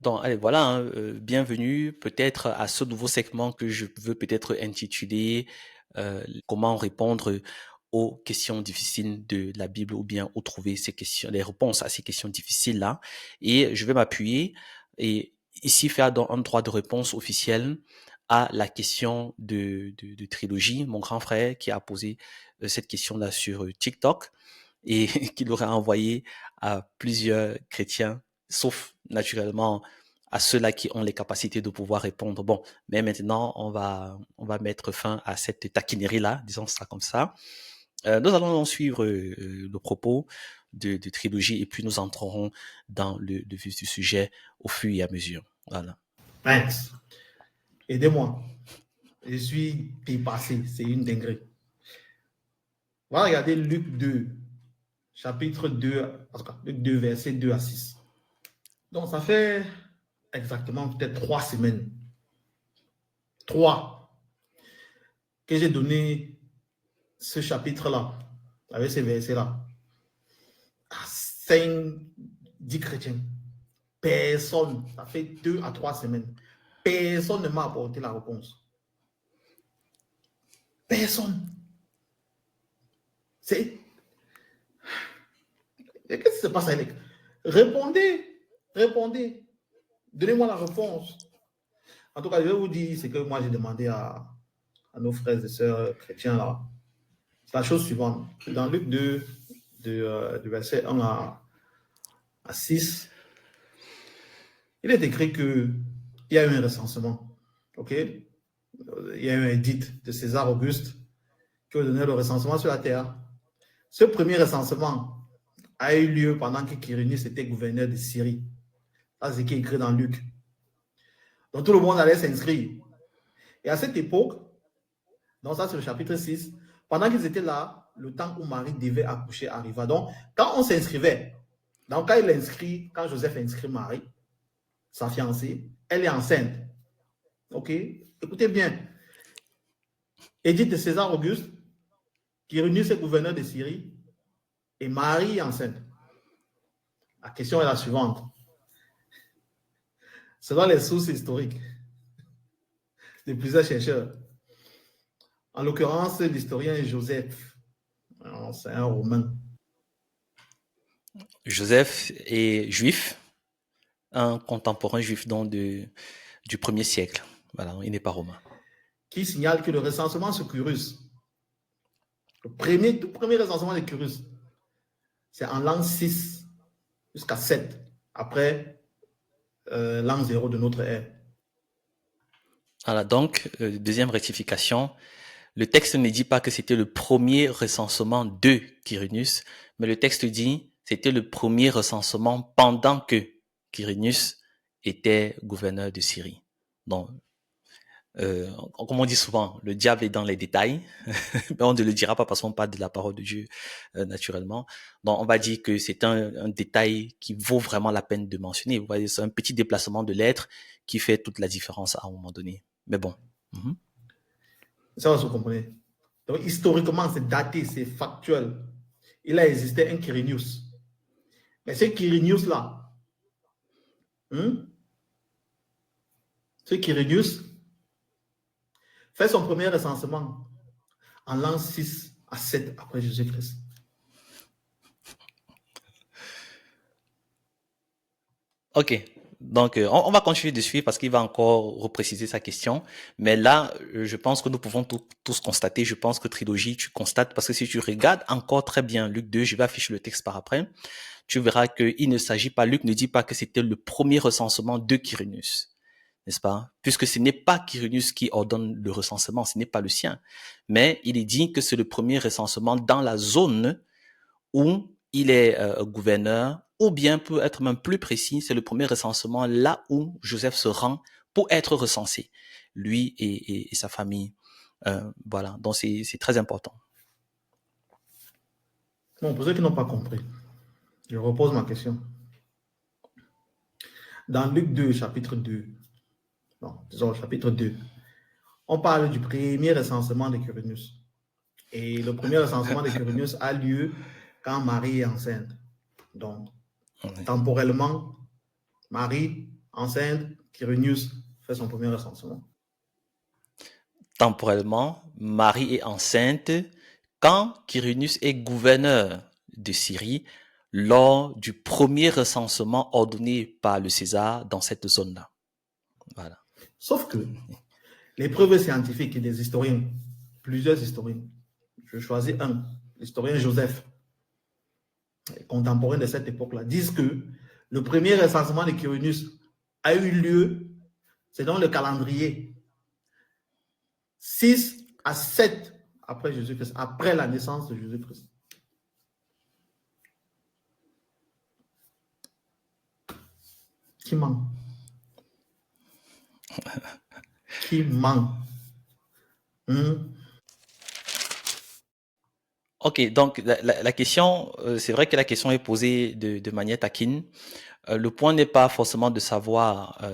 Donc, allez, voilà, hein, bienvenue peut-être à ce nouveau segment que je veux peut-être intituler comment répondre aux questions difficiles de la Bible ou bien où trouver ces questions, les réponses à ces questions difficiles-là. Et je vais m'appuyer et ici faire un droit de réponse officiel à la question de trilogie, mon grand frère qui a posé cette question-là sur TikTok et qui l'aurait envoyé à plusieurs chrétiens, sauf naturellement à ceux-là qui ont les capacités de pouvoir répondre. Bon, mais maintenant, on va mettre fin à cette taquinerie-là, disons ça comme ça. Nous allons donc suivre le propos de trilogie et puis nous entrerons dans le vif du sujet au fur et à mesure. Voilà. Mince, aidez-moi. Je suis dépassé, c'est une dinguerie. On va regarder Luc 2, chapitre 2, en tout cas, Luc 2, verset 2 à 6. Donc, ça fait exactement peut-être 3 semaines. 3 que j'ai donné ce chapitre-là, avec ces versets-là, à 5, 10 chrétiens. Personne, ça fait 2 à 3 semaines. Personne ne m'a apporté la réponse. Personne. C'est. Qu'est-ce qui se passe avec? Répondez. Répondez. Donnez-moi la réponse. En tout cas, je vais vous dire ce que moi j'ai demandé à nos frères et sœurs chrétiens là. C'est la chose suivante. Dans Luc 2, du verset 1 à 6, il est écrit qu'il y a eu un recensement. OK? Il y a eu un édit de César Auguste qui a donné le recensement sur la terre. Ce premier recensement a eu lieu pendant que Quirinius était gouverneur de Syrie. Ça, c'est ce qui est écrit dans Luc. Donc tout le monde allait s'inscrire. Et à cette époque, donc ça c'est le chapitre 6, pendant qu'ils étaient là, le temps où Marie devait accoucher arriva. Donc quand on s'inscrivait, donc quand Joseph inscrit Marie, sa fiancée, elle est enceinte. Ok? Écoutez bien. Édith de César Auguste, Quirinius est gouverneur de Syrie, et Marie est enceinte. La question est la suivante. Selon les sources historiques de plusieurs chercheurs, en l'occurrence l'historien Joseph, c'est un Romain. Joseph est juif, un contemporain juif donc du 1er siècle. Voilà, il n'est pas romain. Qui signale que le recensement sur Cyrus, tout premier recensement de Cyrus, c'est en l'an 6 jusqu'à 7, après l'an 0 de notre ère. Voilà, donc, deuxième rectification, le texte ne dit pas que c'était le premier recensement de Quirinius, mais le texte dit c'était le premier recensement pendant que Quirinius était gouverneur de Syrie. Donc, comme on dit souvent, le diable est dans les détails, mais on ne le dira pas parce qu'on parle de la parole de Dieu naturellement. Donc, on va dire que c'est un détail qui vaut vraiment la peine de mentionner. Vous voyez, c'est un petit déplacement de lettres qui fait toute la différence à un moment donné. Mais bon. Ça, vous comprenez. Donc, historiquement, c'est daté, c'est factuel. Il a existé un Quirinius. Mais ce Quirinius-là, ce Quirinius fait son premier recensement en l'an 6 à 7 après Jésus-Christ. Ok, donc on va continuer de suivre parce qu'il va encore repréciser sa question. Mais là, je pense que nous pouvons tous constater, je pense que Trilogie, tu constates, parce que si tu regardes encore très bien Luc 2, je vais afficher le texte par après, tu verras qu'il ne s'agit pas, Luc ne dit pas que c'était le premier recensement de Quirinius, n'est-ce pas? Puisque ce n'est pas Quirinius qui ordonne le recensement, ce n'est pas le sien. Mais il est dit que c'est le premier recensement dans la zone où il est gouverneur, ou bien peut être même plus précis, c'est le premier recensement là où Joseph se rend pour être recensé, lui et sa famille. Voilà, donc c'est très important. Bon, pour ceux qui n'ont pas compris, je repose ma question. Dans Luc 2, chapitre 2, non, disons chapitre 2, on parle du premier recensement de Quirinius. Et le premier recensement de Quirinius a lieu quand Marie est enceinte. Donc, Oui. temporellement, Marie enceinte, Quirinius fait son premier recensement. Temporellement, Marie est enceinte quand Quirinius est gouverneur de Syrie lors du premier recensement ordonné par le César dans cette zone-là. Voilà. Sauf que les preuves scientifiques et des historiens, plusieurs historiens, je choisis un, l'historien Joseph, contemporain de cette époque-là, disent que le premier recensement de Quirinius a eu lieu, c'est dans le calendrier, 6 à 7 après Jésus-Christ, après la naissance de Jésus-Christ. Qui ment? Qui ment? Ok, donc la question, c'est vrai que la question est posée de manière taquine. Le point n'est pas forcément de savoir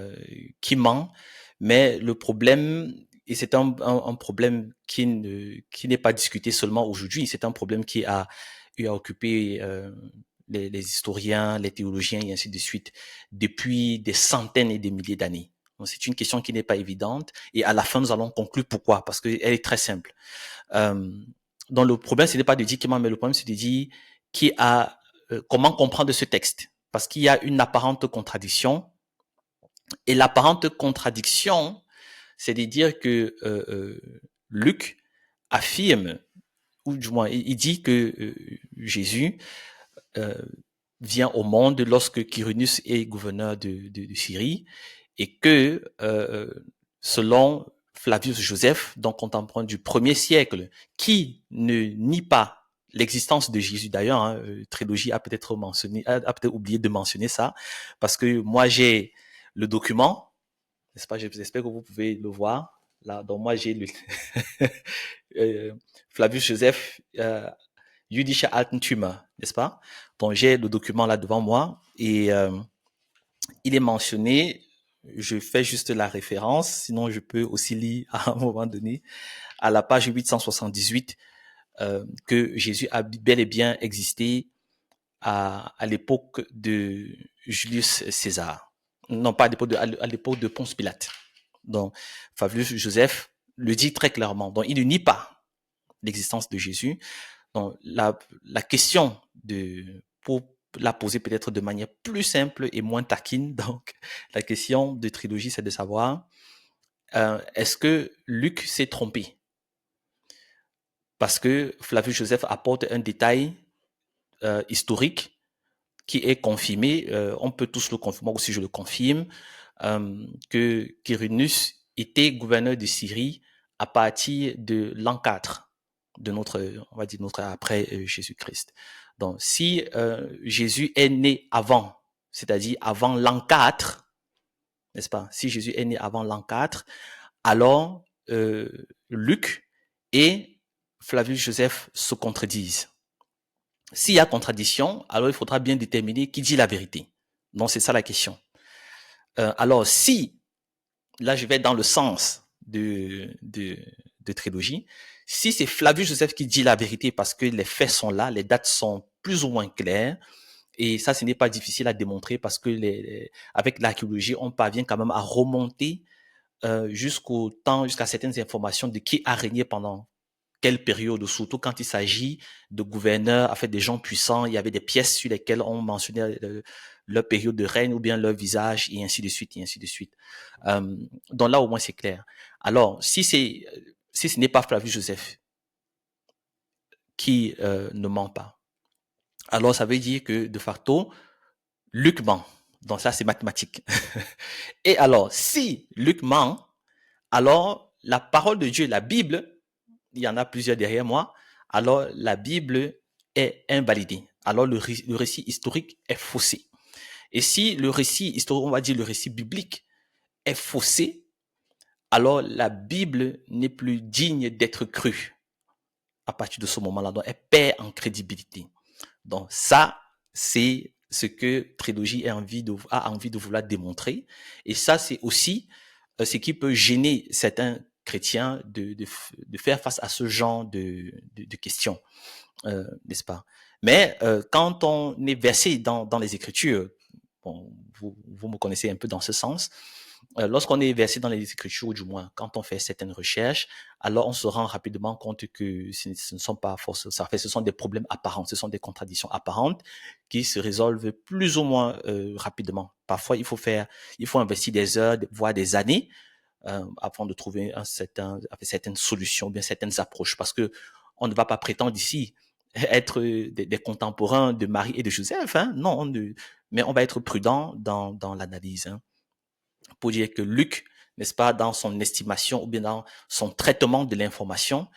qui ment, mais le problème, et c'est un problème qui n'est pas discuté seulement aujourd'hui, c'est un problème qui a eu à occuper les historiens, les théologiens et ainsi de suite depuis des centaines et des milliers d'années. Donc c'est une question qui n'est pas évidente et à la fin nous allons conclure pourquoi, parce qu'elle est très simple. Donc le problème ce n'est pas de dire qui ment, mais le problème c'est de dire qui a comment comprendre ce texte, parce qu'il y a une apparente contradiction. Et l'apparente contradiction, c'est de dire que Luc affirme, ou du moins il dit que Jésus vient au monde lorsque Quirinius est gouverneur de Syrie, et que selon Flavius Joseph, donc contemporain du 1er siècle, qui ne nie pas l'existence de Jésus. D'ailleurs, hein, Trilogie a peut-être mentionné, a peut-être oublié de mentionner ça, parce que moi j'ai le document, n'est-ce pas? J'espère que vous pouvez le voir. Là, donc moi j'ai le Flavius Joseph Jüdische Altentümer, n'est-ce pas? Donc j'ai le document là devant moi et il est mentionné. Je fais juste la référence, sinon je peux aussi lire à un moment donné à la page 878 que Jésus a bel et bien existé à l'époque de Julius César. Non, pas à l'époque de Ponce Pilate. Donc, Flavius Joseph le dit très clairement. Donc, il ne nie pas l'existence de Jésus. Donc, la question pour la poser peut-être de manière plus simple et moins taquine, donc, la question de Trilogie, c'est de savoir, est-ce que Luc s'est trompé? Parce que Flavius Joseph apporte un détail historique qui est confirmé, on peut tous le confirmer, moi aussi je le confirme, que Quirinius était gouverneur de Syrie à partir de l'an 4 de notre, on va dire notre après Jésus-Christ. Donc, si Jésus est né avant, c'est-à-dire avant l'an 4, n'est-ce pas? Si Jésus est né avant l'an 4, alors Luc et Flavius Joseph se contredisent. S'il y a contradiction, alors il faudra bien déterminer qui dit la vérité. Donc, c'est ça la question. Alors, si, là, je vais dans le sens de Trilogie, si c'est Flavius Joseph qui dit la vérité parce que les faits sont là, les dates sont plus ou moins claires, et ça, ce n'est pas difficile à démontrer parce que avec l'archéologie, on parvient quand même à remonter jusqu'à certaines informations de qui a régné pendant quelle période, surtout quand il s'agit de gouverneurs, en fait, des gens puissants. Il y avait des pièces sur lesquelles on mentionnait leur période de règne ou bien leur visage, et ainsi de suite, et ainsi de suite. Donc là, au moins, c'est clair. Alors, si ce n'est pas Flavius Joseph qui ne ment pas, alors ça veut dire que, de facto, Luc ment. Donc ça, c'est mathématique. Et alors, si Luc ment, alors la parole de Dieu, la Bible, il y en a plusieurs derrière moi, alors la Bible est invalidée. Alors le récit historique est faussé. Et si le récit historique, on va dire le récit biblique, est faussé, alors la Bible n'est plus digne d'être crue à partir de ce moment-là. Donc, elle perd en crédibilité. Donc, ça, c'est ce que Trilogie a envie de vouloir démontrer. Et ça, c'est aussi ce qui peut gêner certains chrétiens de faire face à ce genre de questions, n'est-ce pas? Mais quand on est versé dans les Écritures, Bon, vous me connaissez un peu dans ce sens. Lorsqu'on est versé dans les Écritures, ou du moins quand on fait certaines recherches, alors on se rend rapidement compte que ce ne sont pas forcément, ce sont des problèmes apparents, ce sont des contradictions apparentes qui se résolvent plus ou moins rapidement. Parfois, il faut investir des heures, voire des années avant de trouver certaines solutions, bien certaines approches, parce que on ne va pas prétendre ici être des contemporains de Marie et de Joseph, hein? Non, mais on va être prudent dans l'analyse, hein, pour dire que Luc, n'est-ce pas, dans son estimation ou bien dans son traitement de l'information,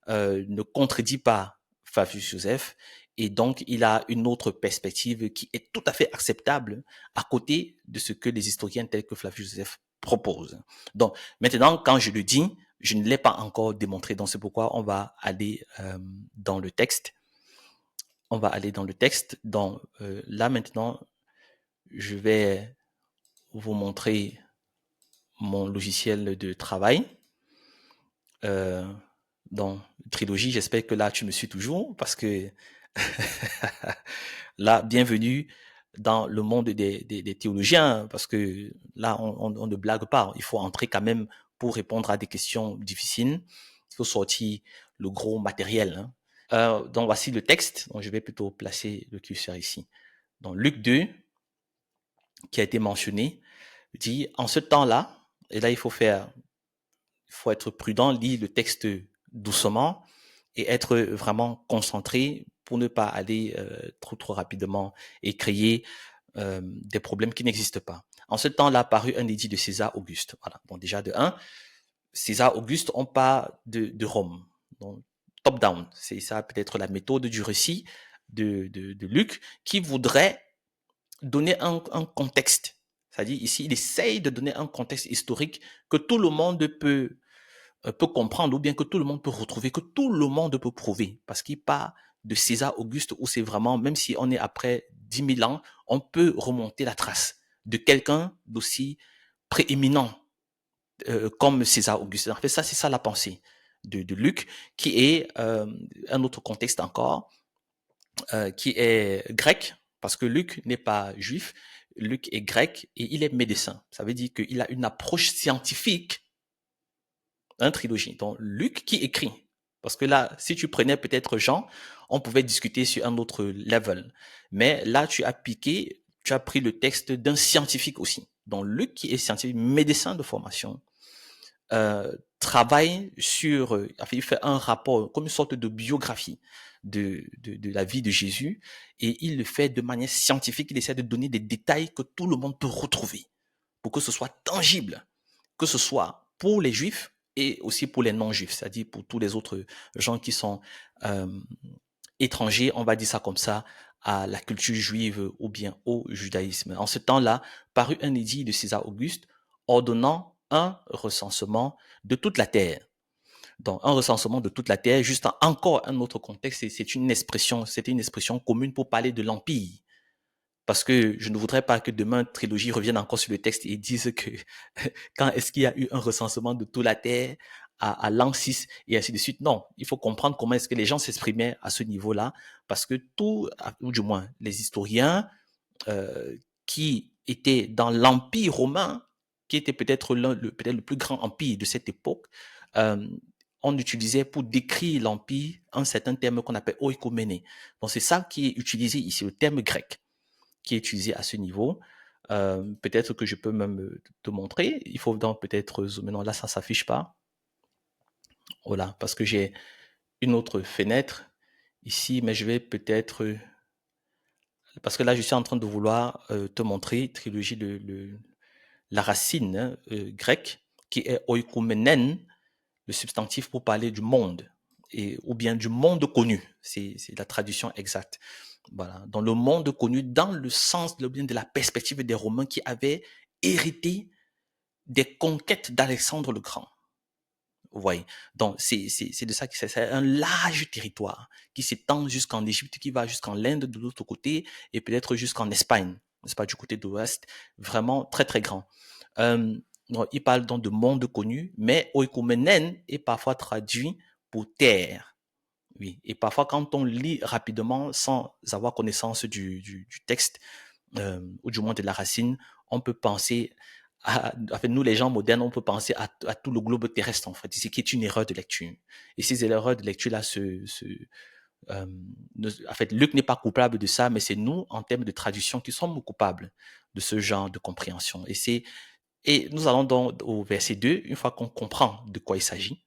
ne contredit pas Flavius Joseph, et donc il a une autre perspective qui est tout à fait acceptable à côté de ce que les historiens tels que Flavius Joseph proposent. Donc maintenant, quand je le dis, je ne l'ai pas encore démontré, donc c'est pourquoi on va aller dans le texte. On va aller dans le texte. Donc là maintenant, je vais vous montrer mon logiciel de travail. Dans Trilogie, j'espère que là tu me suis toujours parce que là, bienvenue dans le monde des théologiens, parce que là, on ne blague pas. Il faut entrer quand même pour répondre à des questions difficiles. Il faut sortir le gros matériel, hein. Donc voici le texte. Donc je vais plutôt placer le curseur ici. Donc Luc 2, qui a été mentionné, dit en ce temps-là, et là il faut être prudent, lire le texte doucement et être vraiment concentré pour ne pas aller trop rapidement et créer des problèmes qui n'existent pas. En ce temps-là, apparut un édit de César Auguste. Voilà. Bon, déjà de 1, César Auguste, on parle de Rome. Donc, top-down. C'est ça peut-être la méthode du récit de Luc qui voudrait donner un contexte. C'est-à-dire ici, il essaye de donner un contexte historique que tout le monde peut comprendre ou bien que tout le monde peut retrouver, que tout le monde peut prouver. Parce qu'il part de César Auguste où c'est vraiment, même si on est après 10 000 ans, on peut remonter la trace de quelqu'un d'aussi prééminent comme César Auguste. En fait, ça, c'est ça la pensée de Luc, qui est un autre contexte encore, qui est grec, parce que Luc n'est pas juif, Luc est grec et il est médecin. Ça veut dire qu'il a une approche scientifique, un trilogie. Donc Luc qui écrit. Parce que là, si tu prenais peut-être Jean, on pouvait discuter sur un autre level. Mais là, tu as pris le texte d'un scientifique aussi. Donc Luc qui est scientifique, médecin de formation, travaille sur, il fait un rapport, comme une sorte de biographie de la vie de Jésus, et il le fait de manière scientifique, il essaie de donner des détails que tout le monde peut retrouver, pour que ce soit tangible, que ce soit pour les Juifs et aussi pour les non-Juifs, c'est-à-dire pour tous les autres gens qui sont étrangers, on va dire ça comme ça, à la culture juive ou bien au judaïsme. En ce temps-là, parut un édit de César Auguste ordonnant un recensement de toute la terre. Donc, un recensement de toute la terre, juste encore un autre contexte, c'était une expression commune pour parler de l'empire. Parce que je ne voudrais pas que demain, Trilogie revienne encore sur le texte et dise que quand est-ce qu'il y a eu un recensement de toute la terre à l'an 6 et ainsi de suite. Non, il faut comprendre comment est-ce que les gens s'exprimaient à ce niveau-là, parce que ou du moins les historiens qui étaient dans l'Empire romain, qui était peut-être le plus grand empire de cette époque, on utilisait pour décrire l'empire un certain terme qu'on appelle oikoméné. Donc c'est ça qui est utilisé ici, le terme grec qui est utilisé à ce niveau. Peut-être que je peux même te montrer. Il faut donc peut-être zoomer. Non, là, ça ne s'affiche pas. Voilà, parce que j'ai une autre fenêtre ici, mais je vais peut-être... Parce que là, je suis en train de vouloir te montrer trilogie la racine grecque, qui est oikoumenen, le substantif pour parler du monde, ou bien du monde connu. C'est la traduction exacte. Voilà, dans le monde connu, dans le sens de la perspective des Romains qui avaient hérité des conquêtes d'Alexandre le Grand. Vous voyez, donc c'est de ça que c'est un large territoire qui s'étend jusqu'en Égypte, qui va jusqu'en l'Inde de l'autre côté et peut-être jusqu'en Espagne, n'est-ce pas, du côté de l'Ouest, vraiment très très grand. Donc, il parle donc de monde connu, mais oikoumenen est parfois traduit pour terre. Oui, et parfois quand on lit rapidement sans avoir connaissance du texte, ou du moins de la racine, on peut penser en fait, nous, les gens modernes, on peut penser à tout le globe terrestre, en fait, ce qui est une erreur de lecture. Et ces erreurs de lecture-là en fait, Luc n'est pas coupable de ça, mais c'est nous, en termes de traduction, qui sommes coupables de ce genre de compréhension. Et nous allons donc au verset 2, une fois qu'on comprend de quoi il s'agit.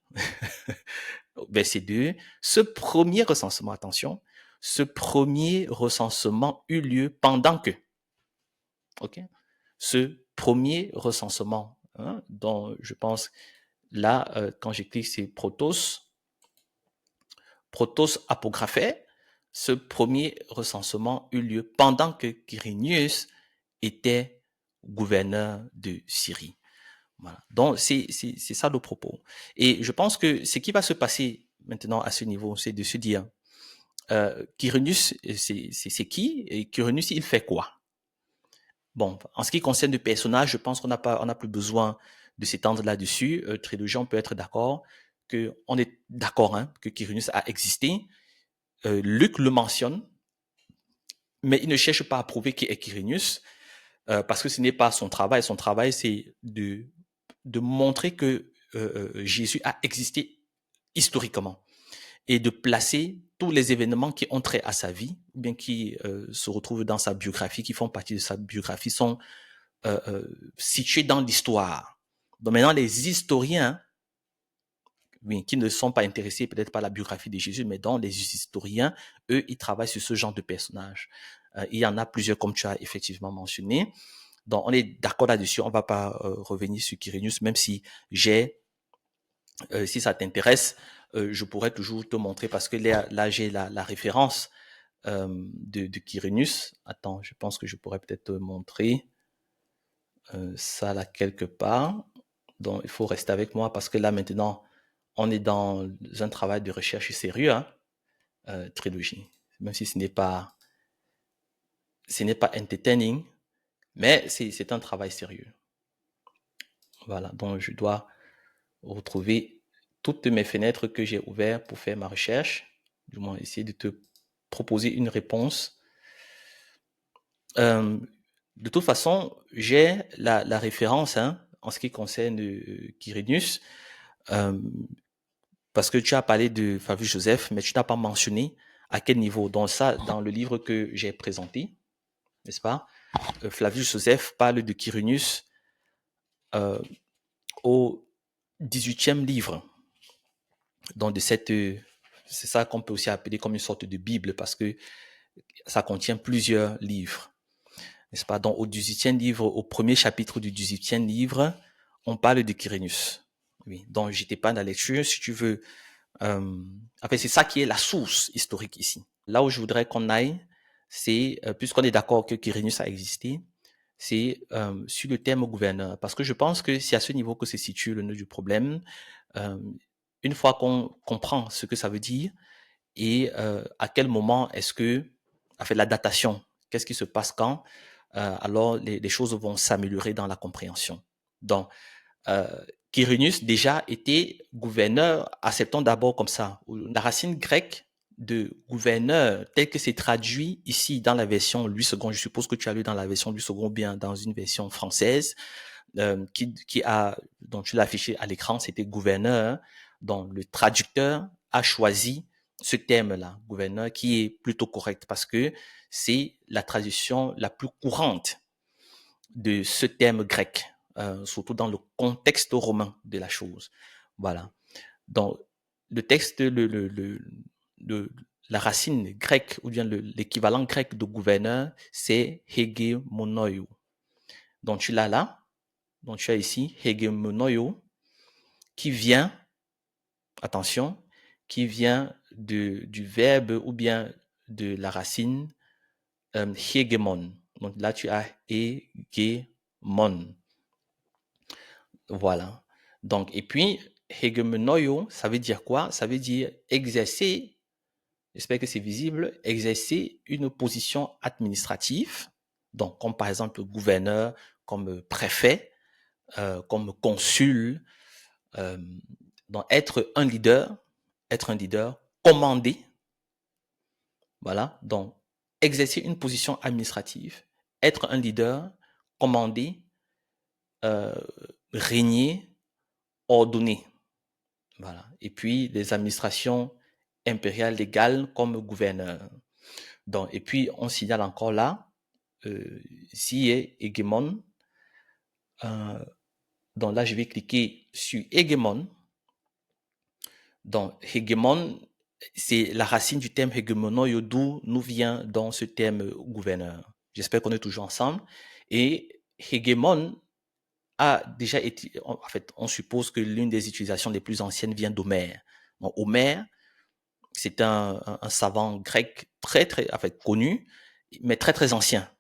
Verset 2, ce premier recensement, attention, ce premier recensement eut lieu pendant que, ok, ce premier recensement, hein, dont je pense là, quand j'écris, c'est protos apographé, ce premier recensement eut lieu pendant que Quirinius était gouverneur de Syrie. Voilà. Donc, c'est ça le propos. Et je pense que ce qui va se passer maintenant à ce niveau, c'est de se dire, Quirinius, c'est qui? Et Quirinius, il fait quoi? Bon, en ce qui concerne le personnage, je pense qu'on n'a plus besoin de s'étendre là-dessus. Trilogie, on peut être d'accord on est d'accord, hein, que Quirinius a existé. Luc le mentionne, mais il ne cherche pas à prouver qui est Quirinius, parce que ce n'est pas son travail. Son travail, c'est de montrer que Jésus a existé historiquement et de placer tous les événements qui ont trait à sa vie, ou bien qui se retrouvent dans sa biographie, qui font partie de sa biographie, sont situés dans l'histoire. Donc maintenant, les historiens, oui, qui ne sont pas intéressés peut-être par la biographie de Jésus, mais dont les historiens, eux, ils travaillent sur ce genre de personnages. Il y en a plusieurs, comme tu as effectivement mentionné. Donc, on est d'accord là-dessus. On ne va pas revenir sur Quirinius, même si si ça t'intéresse, je pourrais toujours te montrer parce que là j'ai la référence de Quirinius. Attends, je pense que je pourrais peut-être te montrer ça là quelque part. Donc, il faut rester avec moi parce que là maintenant, on est dans un travail de recherche sérieux, hein, trilogie. Même si ce n'est pas entertaining, mais c'est un travail sérieux. Voilà, donc je dois retrouver toutes mes fenêtres que j'ai ouvertes pour faire ma recherche, du moins essayer de te proposer une réponse. De toute façon, j'ai la référence, hein, en ce qui concerne Quirinius, parce que tu as parlé de Flavius Joseph, mais tu n'as pas mentionné à quel niveau. Dans ça, dans le livre que j'ai présenté, n'est-ce pas, Flavius Joseph parle de Quirinius au 18e livre. Donc c'est ça qu'on peut aussi appeler comme une sorte de Bible parce que ça contient plusieurs livres, n'est-ce pas? Donc au 18e livre, au premier chapitre du 18e livre, on parle de Quirinius. Oui, donc j'étais pas dans la lecture, si tu veux. En fait, c'est ça qui est la source historique ici. Là où je voudrais qu'on aille, c'est, puisqu'on est d'accord que Quirinius a existé, c'est sur le terme gouverneur. Parce que je pense que c'est à ce niveau que se situe le nœud du problème. Une fois qu'on comprend ce que ça veut dire et à quel moment est-ce que, en fait, la datation, qu'est-ce qui se passe quand, alors les choses vont s'améliorer dans la compréhension. Donc, Quirinius déjà était gouverneur, acceptons d'abord comme ça. La racine grecque de gouverneur, tel que c'est traduit ici dans la version Louis II, je suppose que tu as lu dans la version Louis II ou bien dans une version française, dont tu l'as affiché à l'écran, c'était gouverneur, dont le traducteur a choisi ce terme-là, gouverneur, qui est plutôt correct parce que c'est la traduction la plus courante de ce terme grec, surtout dans le contexte romain de la chose. Voilà. Donc, le texte, la racine grecque, ou bien l'équivalent grec de gouverneur, c'est hegemonoio. Donc, tu l'as là. Donc, tu as ici hegemonoio, qui vient, attention, qui vient du verbe ou bien de la racine hegemon. Donc là, tu as hegemon. Voilà. Donc, et puis, hegemonoio, ça veut dire quoi? Ça veut dire exercer, j'espère que c'est visible, exercer une position administrative, donc comme par exemple gouverneur, comme préfet, comme consul, donc être un leader, commander, voilà, donc exercer une position administrative être un leader, commander, régner, ordonner. Voilà. Et puis, les administrations impériales légales comme gouverneur. Donc, et puis, on signale encore là, ici est hégémon. Donc là, je vais cliquer sur hégémon. Donc, hégémon, c'est la racine du terme hégémono, d'où nous vient dans ce terme gouverneur. J'espère qu'on est toujours ensemble. Et hégémon a déjà été, en fait, on suppose que l'une des utilisations les plus anciennes vient d'Homère. Donc, Homère, c'est un savant grec très, en fait, connu, mais très ancien.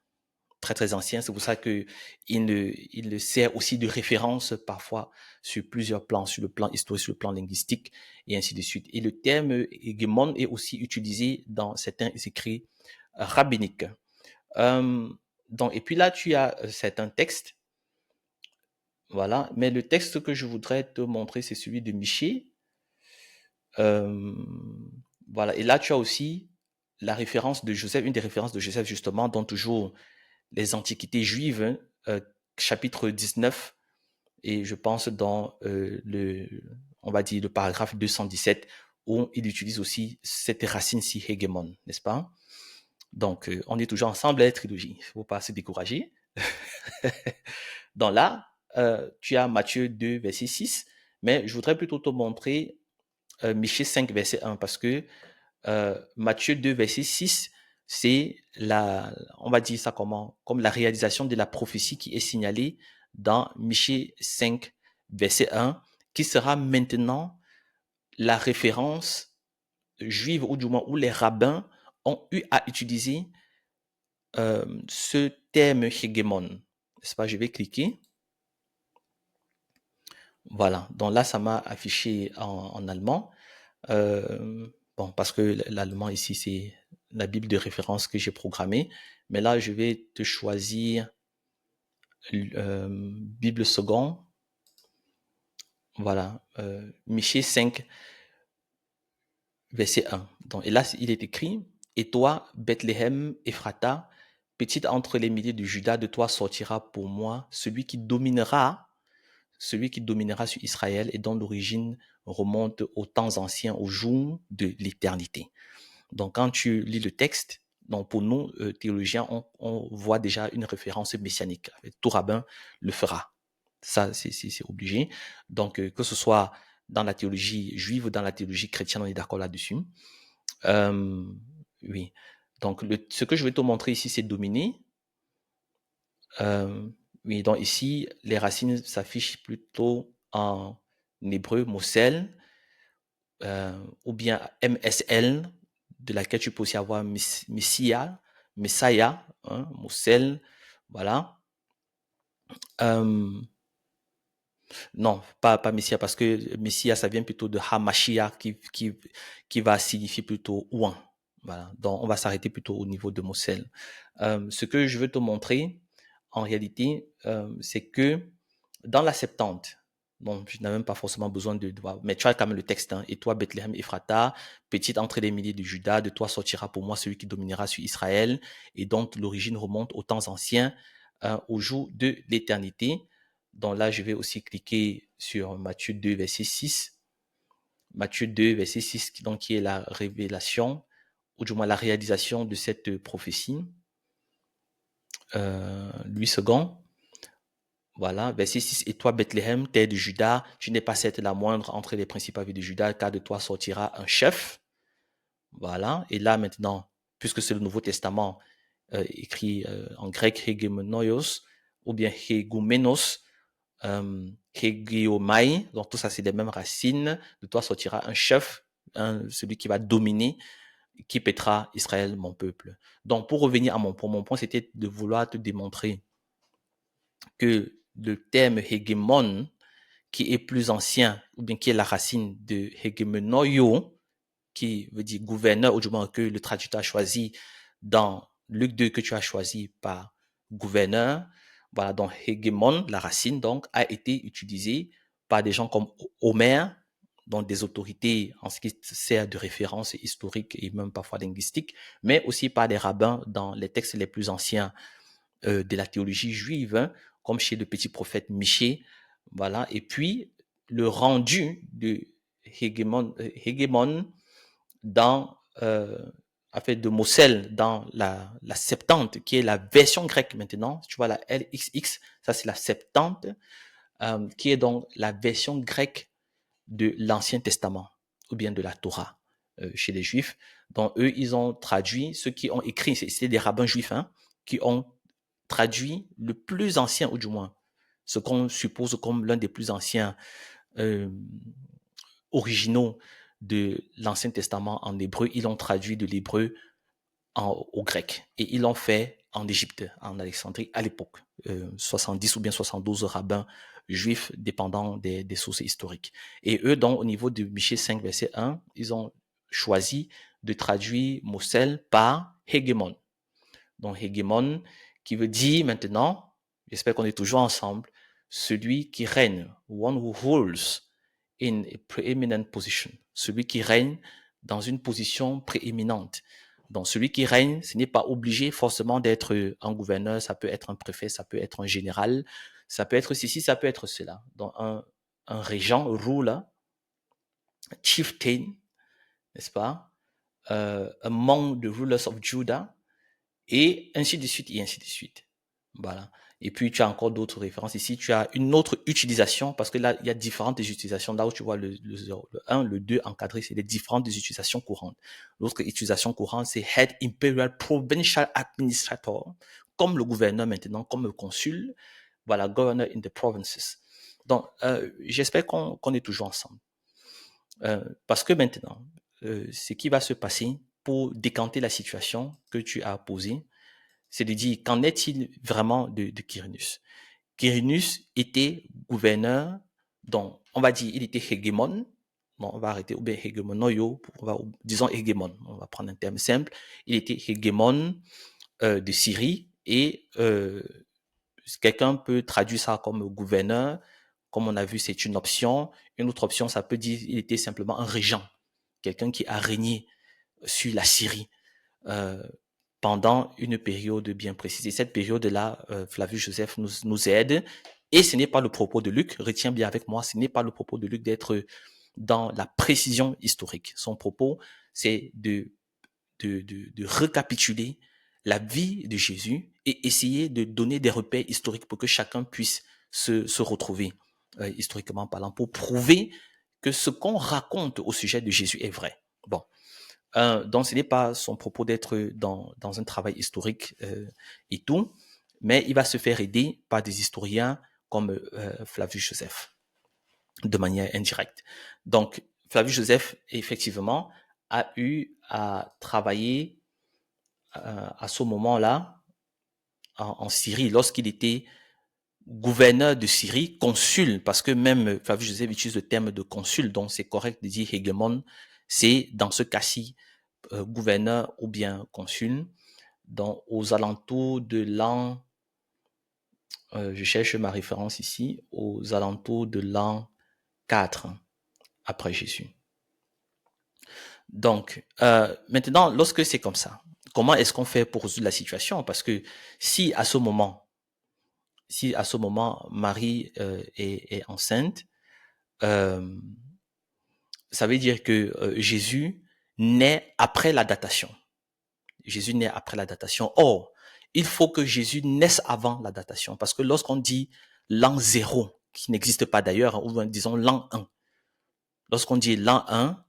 Très ancien. C'est pour ça que il sert aussi de référence parfois sur plusieurs plans, sur le plan historique, sur le plan linguistique, et ainsi de suite. Et le terme hégémon est aussi utilisé dans certains écrits rabbiniques. Donc, et puis là, tu as certains textes. Voilà. Mais le texte que je voudrais te montrer, c'est celui de Michée. Voilà. Et là, tu as aussi la référence de Joseph, une des références de Joseph, justement, dont toujours les Antiquités juives, chapitre 19, et je pense dans on va dire le paragraphe 217, où il utilise aussi cette racine-ci, hégémon, n'est-ce pas? Donc, on est toujours ensemble à la trilogie. Il ne faut pas se décourager. Donc là, tu as Matthieu 2, verset 6, mais je voudrais plutôt te montrer Michée 5, verset 1, parce que Matthieu 2, verset 6, c'est on va dire ça comment, comme la réalisation de la prophétie qui est signalée dans Michée 5, verset 1, qui sera maintenant la référence juive, ou du moins où les rabbins ont eu à utiliser ce terme hégémon. N'est-ce pas? Je vais cliquer. Voilà. Donc là, ça m'a affiché en allemand. Bon, parce que l'allemand ici, c'est la Bible de référence que j'ai programmée. Mais là, je vais te choisir Bible second. Voilà. Michée 5, verset 1. Donc, et là, il est écrit, et toi, Bethléem, Ephrata, petite entre les milliers de Juda, de toi sortira pour moi celui qui dominera sur Israël et dont l'origine remonte aux temps anciens, aux jours de l'éternité. Donc, quand tu lis le texte, donc pour nous, théologiens, on voit déjà une référence messianique. Tout rabbin le fera. Ça, c'est obligé. Donc, que ce soit dans la théologie juive ou dans la théologie chrétienne, on est d'accord là-dessus. Oui. Donc, ce que je vais te montrer ici, c'est dominer. Oui, donc ici, les racines s'affichent plutôt en hébreu, Mosel, ou bien MSL, de laquelle tu peux aussi avoir Messiah, hein, Mosel, voilà. Non, pas Messia, parce que Messia, ça vient plutôt de Hamashia, qui va signifier plutôt ouin. Voilà. Donc, on va s'arrêter plutôt au niveau de Mosel. Ce que je veux te montrer, en réalité, c'est que dans la Septante, bon, je n'ai même pas forcément besoin de voir, mais tu as quand même le texte, hein. Et toi, Bethléem Ephrata, petite entre les milliers de Juda, de toi sortira pour moi celui qui dominera sur Israël, et dont l'origine remonte aux temps anciens, au jour de l'éternité. Donc là, je vais aussi cliquer sur Matthieu 2, verset 6. Matthieu 2, verset 6, donc, qui est la révélation, ou du moins la réalisation de cette prophétie. Louis II. Voilà, verset 6. Et toi, Bethléem, terre de Juda, tu n'es pas certes la moindre entre les principales villes de Juda, car de toi sortira un chef. Voilà, et là maintenant, puisque c'est le Nouveau Testament écrit en grec, hegemonoios, ou bien hegumenos, Hegeomai, donc tout ça c'est les mêmes racines. De toi sortira un chef, celui qui va dominer, qui pètera Israël, mon peuple. Donc pour revenir à mon point, c'était de vouloir te démontrer que le terme hégémon, qui est plus ancien, ou bien qui est la racine de hegemonoio, qui veut dire gouverneur, ou du moins que le traducteur a choisi dans Luc 2, que tu as choisi par gouverneur. Voilà, donc hégémon, la racine, donc, a été utilisée par des gens comme Homère, donc des autorités en ce qui sert de référence historique et même parfois linguistique, mais aussi par des rabbins dans les textes les plus anciens de la théologie juive, hein, comme chez le petit prophète Michée, voilà. Et puis le rendu de Hégémon dans de Moselle dans la Septante, qui est la version grecque maintenant. Tu vois la LXX, ça c'est la Septante, qui est donc la version grecque de l'Ancien Testament ou bien de la Torah chez les Juifs. Donc eux, ils ont traduit, ceux qui ont écrit, c'est des rabbins juifs, hein, qui ont traduit le plus ancien, ou du moins ce qu'on suppose comme l'un des plus anciens originaux de l'Ancien Testament en hébreu. Ils l'ont traduit de l'hébreu au grec. Et ils l'ont fait en Égypte, en Alexandrie, à l'époque. 70 ou bien 72 rabbins juifs dépendant des sources historiques. Et eux, donc, au niveau de Michée 5, verset 1, ils ont choisi de traduire Moselle par Hégémon. Donc, Hégémon, qui veut dire maintenant, j'espère qu'on est toujours ensemble, celui qui règne, one who rules in a preeminent position, celui qui règne dans une position prééminente. Donc, celui qui règne, ce n'est pas obligé forcément d'être un gouverneur, ça peut être un préfet, ça peut être un général, ça peut être ceci, ça peut être cela. Donc, un régent, ruler, chieftain, n'est-ce pas? Among the rulers of Judah, et ainsi de suite, et ainsi de suite. Voilà. Et puis, tu as encore d'autres références. Ici, tu as une autre utilisation, parce que là, il y a différentes utilisations. Là où tu vois le 1, le 2 encadré, c'est les différentes utilisations courantes. L'autre utilisation courante, c'est Head Imperial Provincial Administrator, comme le gouverneur maintenant, comme le consul. Voilà, Governor in the Provinces. Donc, j'espère qu'on est toujours ensemble. Parce que maintenant, ce qui va se passer pour décanter la situation que tu as posée, c'est de dire, qu'en est-il vraiment de Quirinus? Quirinus était gouverneur, donc on va dire, il était hégémon, bon, on va arrêter, ou bien hégémonoio, disons hégémon, on va prendre un terme simple, il était hégémon de Syrie, et quelqu'un peut traduire ça comme gouverneur, comme on a vu, c'est une option. Une autre option, ça peut dire, il était simplement un régent, quelqu'un qui a régné sur la Syrie. Pendant une période bien précise. Et cette période-là, Flavius Joseph nous aide. Et ce n'est pas le propos de Luc, retiens bien avec moi, ce n'est pas le propos de Luc d'être dans la précision historique. Son propos, c'est de récapituler la vie de Jésus et essayer de donner des repères historiques pour que chacun puisse se retrouver, historiquement parlant, pour prouver que ce qu'on raconte au sujet de Jésus est vrai. Bon. Donc, ce n'est pas son propos d'être dans un travail historique et tout, mais il va se faire aider par des historiens comme Flavius Joseph, de manière indirecte. Donc, Flavius Joseph, effectivement, a eu à travailler à ce moment-là en Syrie, lorsqu'il était gouverneur de Syrie, consul, parce que même Flavius Joseph utilise le terme de consul, donc c'est correct de dire hégémon, c'est dans ce cas-ci gouverneur ou bien consul, donc aux alentours de l'an, je cherche ma référence ici, aux alentours de l'an 4 après Jésus. Donc, maintenant, lorsque c'est comme ça, comment est-ce qu'on fait pour résoudre la situation? Parce que si à ce moment Marie est enceinte, ça veut dire que Jésus naît après la datation. Jésus naît après la datation. Or, il faut que Jésus naisse avant la datation. Parce que lorsqu'on dit l'an 0, qui n'existe pas d'ailleurs, ou disons l'an 1, lorsqu'on dit l'an 1,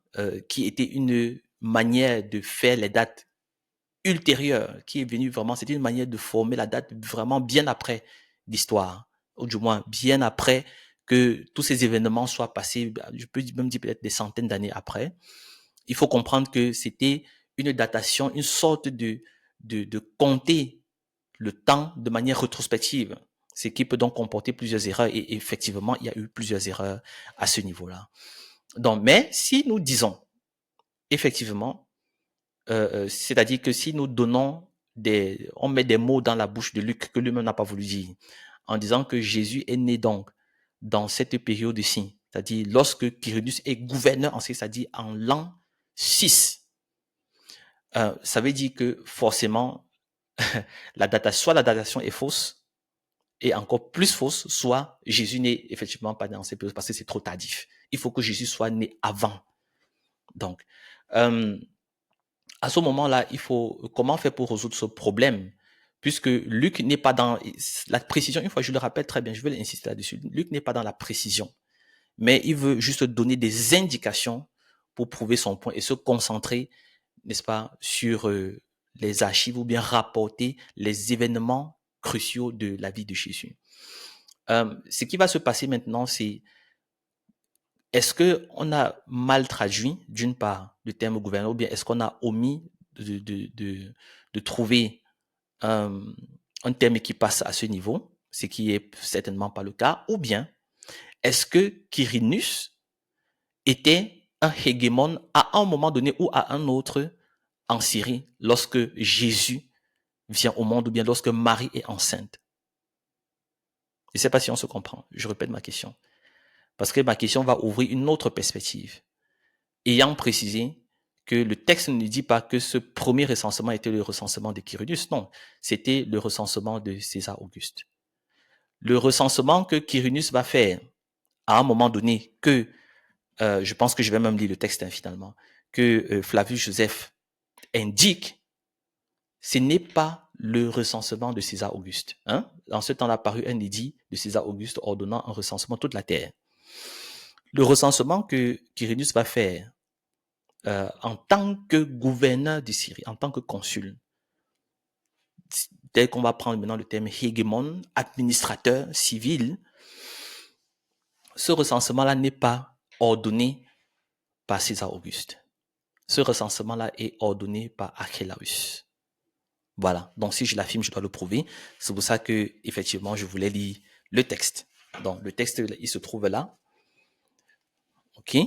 qui était une manière de faire les dates ultérieures, qui est venue vraiment, c'était une manière de former la date vraiment bien après l'histoire, ou du moins bien après que tous ces événements soient passés, je peux même dire peut-être des centaines d'années après. Il faut comprendre que c'était une datation, une sorte de compter le temps de manière rétrospective, ce qui peut donc comporter plusieurs erreurs. Et effectivement, il y a eu plusieurs erreurs à ce niveau-là. Donc, mais si nous disons, effectivement, c'est-à-dire que si nous donnons on met des mots dans la bouche de Luc que lui-même n'a pas voulu dire, en disant que Jésus est né donc dans cette période-ci, c'est-à-dire lorsque Quirinus est gouverneur, c'est-à-dire en l'an 6, ça veut dire que forcément, soit la datation est fausse, et encore plus fausse, soit Jésus n'est effectivement pas né en ces périodes parce que c'est trop tardif. Il faut que Jésus soit né avant. Donc, à ce moment-là, comment faire pour résoudre ce problème? Puisque Luc n'est pas dans la précision, une fois je le rappelle très bien, je vais insister là-dessus, Luc n'est pas dans la précision, mais il veut juste donner des indications pour prouver son point et se concentrer, n'est-ce pas, sur les archives ou bien rapporter les événements cruciaux de la vie de Jésus. Ce qui va se passer maintenant, c'est est-ce qu'on a mal traduit, d'une part, le terme gouverneur, ou bien est-ce qu'on a omis de trouver un terme qui passe à ce niveau, ce qui est certainement pas le cas, ou bien est-ce que Quirinus était un hégémon à un moment donné ou à un autre en Syrie lorsque Jésus vient au monde ou bien lorsque Marie est enceinte? Je ne sais pas si on se comprend. Je répète ma question. Parce que ma question va ouvrir une autre perspective. Ayant précisé que le texte ne dit pas que ce premier recensement était le recensement de Quirinus. Non, c'était le recensement de César Auguste. Le recensement que Quirinus va faire à un moment donné, que je pense que je vais même lire le texte finalement, que Flavius Joseph indique, ce n'est pas le recensement de César Auguste. Hein? En ce temps-là, paru un édit de César Auguste ordonnant un recensement de toute la terre. Le recensement que Quirinus va faire en tant que gouverneur de Syrie, en tant que consul, tel qu'on va prendre maintenant le terme hégémon, administrateur civil, ce recensement-là n'est pas ordonné par César Auguste. Ce recensement-là est ordonné par Archelaus. Voilà. Donc, si je l'affirme, je dois le prouver. C'est pour ça que, effectivement, je voulais lire le texte. Donc, le texte, il se trouve là. OK?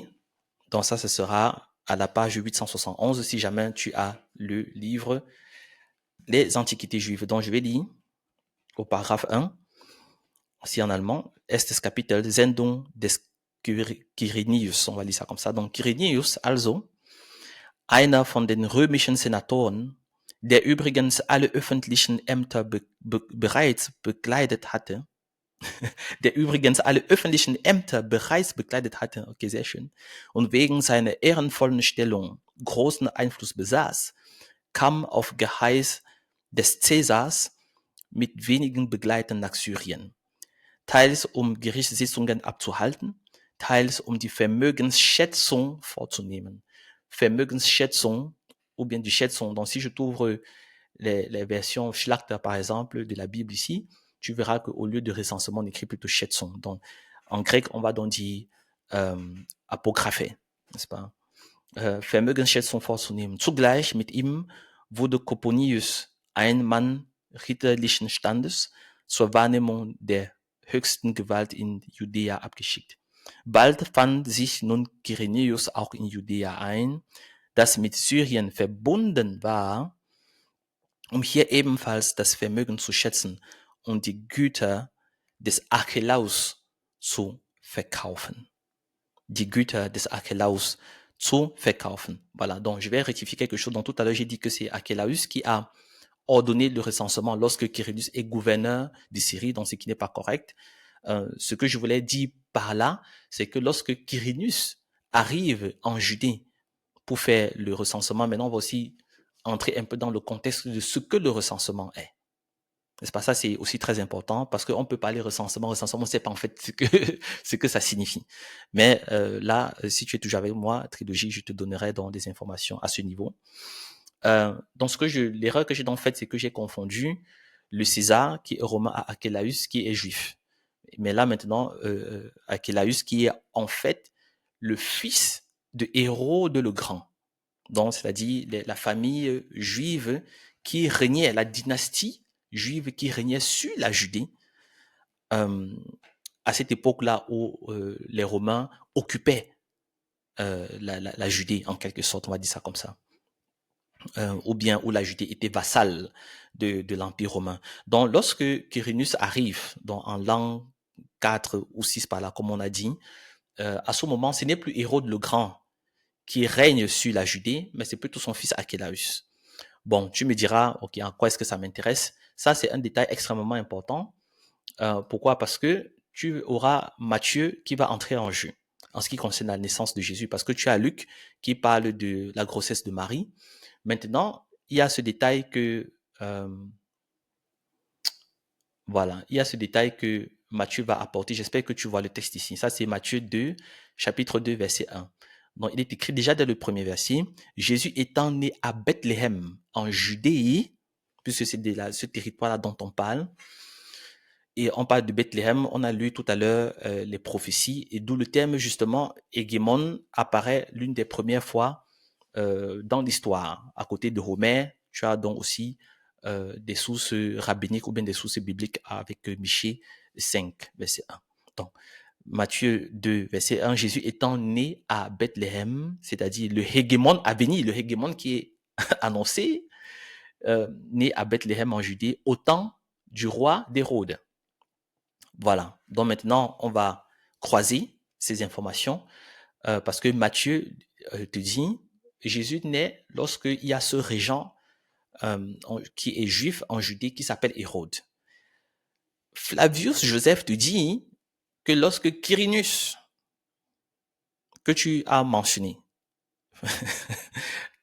Donc, ça, ce sera à la page 871, si jamais tu as le livre Les Antiquités juives. Donc, je vais lire au paragraphe 1, aussi en allemand. Erstes Kapitel, Sendung des Quirinius. On va lire ça comme ça. Donc, Quirinius, also, einer von den römischen Senatoren, der übrigens alle öffentlichen Ämter bereits bekleidet hatte, okay, sehr schön, und wegen seiner ehrenvollen Stellung großen Einfluss besaß, kam auf Geheiß des Cäsars mit wenigen Begleitern nach Syrien, teils um Gerichtssitzungen abzuhalten, teils um die Vermögensschätzung vorzunehmen. Vermögensschätzung, ou bien die Schätzung. Donc, si je t'ouvre les versions Schlachter, par exemple, de la Bible ici, tu verras qu'au lieu de recensement, on écrit plutôt Schätzung. Donc, en grec, on va donc dire Apographe, n'est-ce pas? Vermögensschätzung vorzunehmen. Zugleich mit ihm wurde Coponius, ein Mann ritterlichen Standes, zur Wahrnehmung der höchsten Gewalt in Judäa abgeschickt. Bald fand sich nun Quirinius auch in Judäa ein, das mit Syrien verbunden war, um hier ebenfalls das Vermögen zu schätzen und die Güter des Archelaus zu verkaufen. Die Güter des Archelaus zu verkaufen. Voilà, donc je vais rectifier quelque chose. Donc tout à l'heure, j'ai dit que c'est Archelaus qui a ordonné le recensement lorsque Quirinus est gouverneur de Syrie, donc ce qui n'est pas correct. Ce que je voulais dire par là, c'est que lorsque Quirinus arrive en Judée pour faire le recensement, maintenant on va aussi entrer un peu dans le contexte de ce que le recensement est. N'est-ce pas? Ça, c'est aussi très important parce qu'on peut parler recensement, on ne sait pas en fait ce que ça signifie. Mais là, si tu es toujours avec moi, Trilogie, je te donnerai donc des informations à ce niveau. Donc, l'erreur que j'ai donc faite, c'est que j'ai confondu le César qui est romain à Archelaus qui est juif. Mais là, maintenant, Archelaus qui est en fait le fils de Hérode le Grand. Donc, c'est-à-dire la famille juive qui régnait, la dynastie juive qui régnait sur la Judée à cette époque-là où les Romains occupaient la Judée, en quelque sorte, on va dire ça comme ça. Ou bien où la Judée était vassale de l'Empire romain. Donc, lorsque Quirinus arrive en l'an 4 ou 6 par là, comme on a dit, à ce moment, ce n'est plus Hérode le Grand qui règne sur la Judée, mais c'est plutôt son fils Archelaus. Bon, tu me diras, ok, en quoi est-ce que ça m'intéresse? Ça, c'est un détail extrêmement important. Pourquoi? Parce que tu auras Matthieu qui va entrer en jeu en ce qui concerne la naissance de Jésus, parce que tu as Luc qui parle de la grossesse de Marie. Maintenant, il y a ce détail que voilà, il y a ce détail que Matthieu va apporter. J'espère que tu vois le texte ici. Ça, c'est Matthieu 2, chapitre 2, verset 1. Donc, il est écrit déjà dès le premier verset, Jésus étant né à Bethléem, en Judée, puisque c'est de ce territoire-là dont on parle, et on parle de Bethléem, on a lu tout à l'heure les prophéties, et d'où le terme justement hégémon apparaît l'une des premières fois dans l'histoire. À côté de Homère, tu as donc aussi des sources rabbiniques ou bien des sources bibliques avec Michée 5, verset 1. Donc, Matthieu 2, verset 1, Jésus étant né à Bethléem, c'est-à-dire le hégémon à venir, le hégémon qui est annoncé, né à Bethléem en Judée, au temps du roi d'Hérode. Voilà. Donc maintenant, on va croiser ces informations parce que Matthieu te dit, Jésus naît lorsqu'il y a ce régent qui est juif en Judée qui s'appelle Hérode. Flavius Joseph te dit que lorsque Quirinus, que tu as mentionné,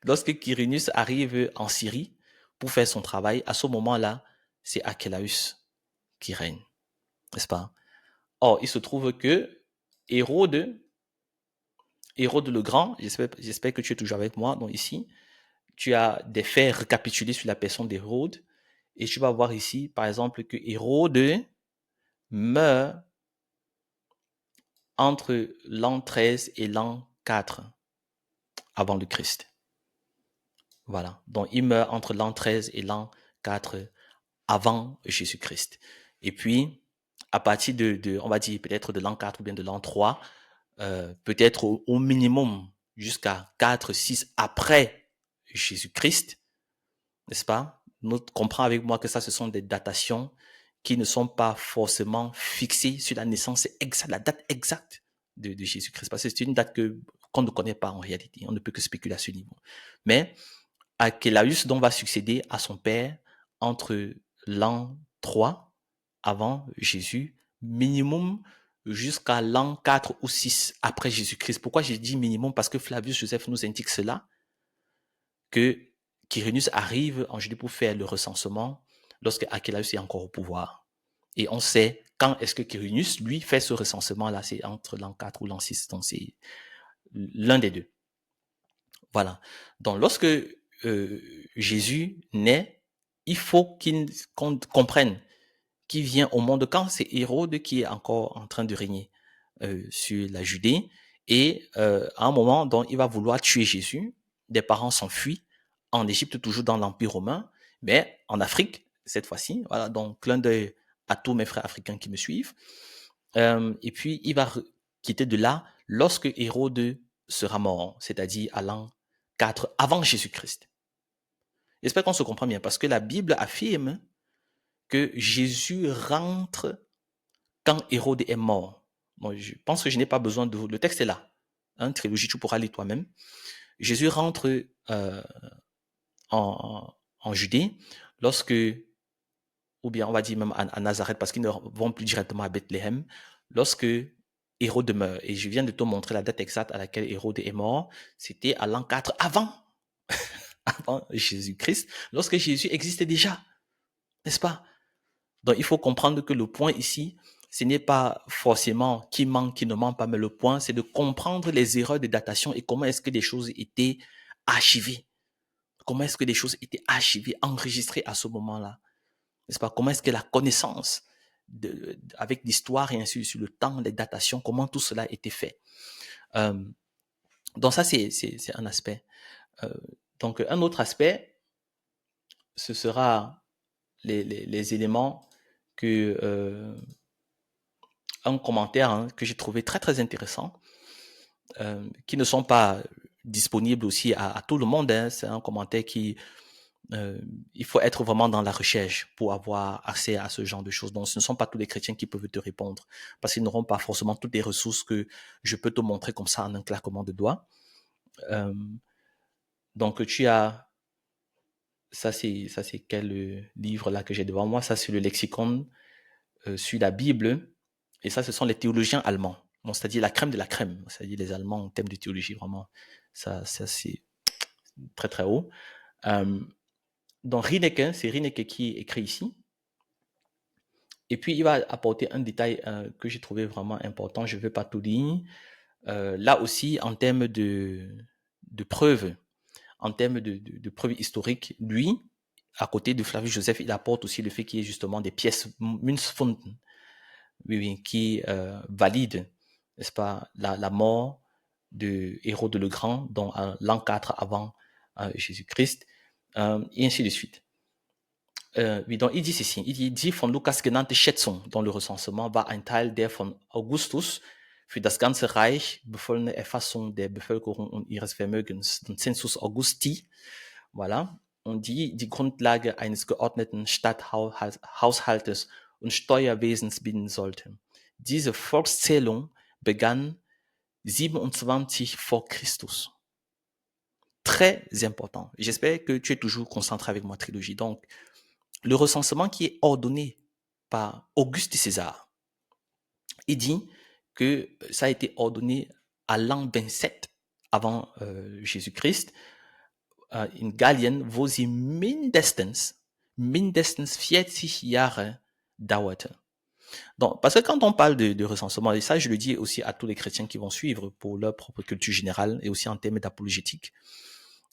lorsque Quirinus arrive en Syrie pour faire son travail, à ce moment-là, c'est Archélaüs qui règne, n'est-ce pas? Or, il se trouve que Hérode le Grand, j'espère que tu es toujours avec moi, donc ici, tu as des faits récapitulés sur la personne d'Hérode, et tu vas voir ici, par exemple, que Hérode meurt entre l'an 13 et l'an 4 avant le Christ. Voilà. Donc, il meurt entre l'an 13 et l'an 4 avant Jésus-Christ. Et puis, à partir on va dire peut-être de l'an 4 ou bien de l'an 3, peut-être au minimum jusqu'à 4, 6 après Jésus-Christ, n'est-ce pas? Comprends avec moi que ça, ce sont des datations qui ne sont pas forcément fixées sur la naissance exacte, la date exacte de Jésus-Christ, parce que c'est une date qu'on ne connaît pas en réalité. On ne peut que spéculer à ce niveau. Mais Archélaüs donc va succéder à son père entre l'an 3 avant Jésus, minimum jusqu'à l'an 4 ou 6 après Jésus-Christ. Pourquoi j'ai dit minimum? Parce que Flavius Joseph nous indique cela, que Quirinus arrive en Judée pour faire le recensement lorsque Archélaüs est encore au pouvoir. Et on sait quand est-ce que Quirinus, lui, fait ce recensement-là, c'est entre l'an 4 ou l'an 6, donc c'est l'un des deux. Voilà. Donc lorsque Jésus naît, il faut qu'on comprenne qu'il vient au monde quand c'est Hérode qui est encore en train de régner sur la Judée. Et à un moment, donc, il va vouloir tuer Jésus. Des parents s'enfuient en Égypte, toujours dans l'Empire romain, mais en Afrique, cette fois-ci. Voilà, donc clin d'œil à tous mes frères africains qui me suivent. Et puis, il va quitter de là lorsque Hérode sera mort, c'est-à-dire à l'an 4 avant Jésus-Christ. J'espère qu'on se comprend bien, parce que la Bible affirme que Jésus rentre quand Hérode est mort. Bon, je pense que je n'ai pas besoin de... Le texte est là. Hein, trilogie, tu pourras lire toi-même. Jésus rentre en Judée lorsque, ou bien on va dire même à Nazareth, parce qu'ils ne vont plus directement à Bethléem, lorsque Hérode meurt. Et je viens de te montrer la date exacte à laquelle Hérode est mort. C'était à l'an 4 avant Jésus-Christ, lorsque Jésus existait déjà. N'est-ce pas? Donc, il faut comprendre que le point ici, ce n'est pas forcément qui ment, qui ne ment pas, mais le point, c'est de comprendre les erreurs de datation et comment est-ce que les choses étaient archivées. Comment est-ce que les choses étaient archivées, enregistrées à ce moment-là. N'est-ce pas? Comment est-ce que la connaissance avec l'histoire et ainsi de suite, le temps, les datations, comment tout cela était fait. Donc ça, c'est un aspect. Donc un autre aspect, ce sera les éléments que un commentaire que j'ai trouvé très très intéressant, qui ne sont pas disponibles aussi à tout le monde. C'est un commentaire qui il faut être vraiment dans la recherche pour avoir accès à ce genre de choses. Donc, ce ne sont pas tous les chrétiens qui peuvent te répondre parce qu'ils n'auront pas forcément toutes les ressources que je peux te montrer comme ça en un claquement de doigts. Donc, tu as Ça, c'est quel livre là que j'ai devant moi? Ça, c'est le lexicon sur la Bible. Et ça, ce sont les théologiens allemands. Bon, c'est-à-dire la crème de la crème. C'est-à-dire les Allemands en termes de théologie, vraiment. Ça c'est très, très haut. Donc, Rineke, c'est Rineke qui écrit ici. Et puis, il va apporter un détail que j'ai trouvé vraiment important. Je ne vais pas tout dire. Là aussi, en termes de preuves, en termes de preuves historiques, lui, à côté de Flavius Joseph, il apporte aussi le fait qu'il y ait justement des pièces Münzfunden, oui, oui, qui valident, n'est-ce pas, la mort de Hérode le Grand, dans l'an 4 avant Jésus-Christ, et ainsi de suite. Oui, donc il dit ceci, il dit, die von Lukas genannte Schätzung dans le recensement war ein Teil der von Augustus für das ganze Reich befohlene Erfassung der Bevölkerung und ihres Vermögens, den Census Augusti. Voilà. Und die Grundlage eines geordneten Stadthaushaltes und Steuerwesens bieten sollte. Diese Volkszählung begann 27 vor Christus. Très important. J'espère que tu es toujours concentré avec moi, trilogie. Donc, le recensement qui est ordonné par Auguste César, il dit que ça a été ordonné à l'an 27 avant Jésus-Christ, in Gallien, wo sie mindestens 40 Jahre dauerte. Donc, parce que quand on parle de recensement, et ça je le dis aussi à tous les chrétiens qui vont suivre pour leur propre culture générale et aussi en termes d'apologétique,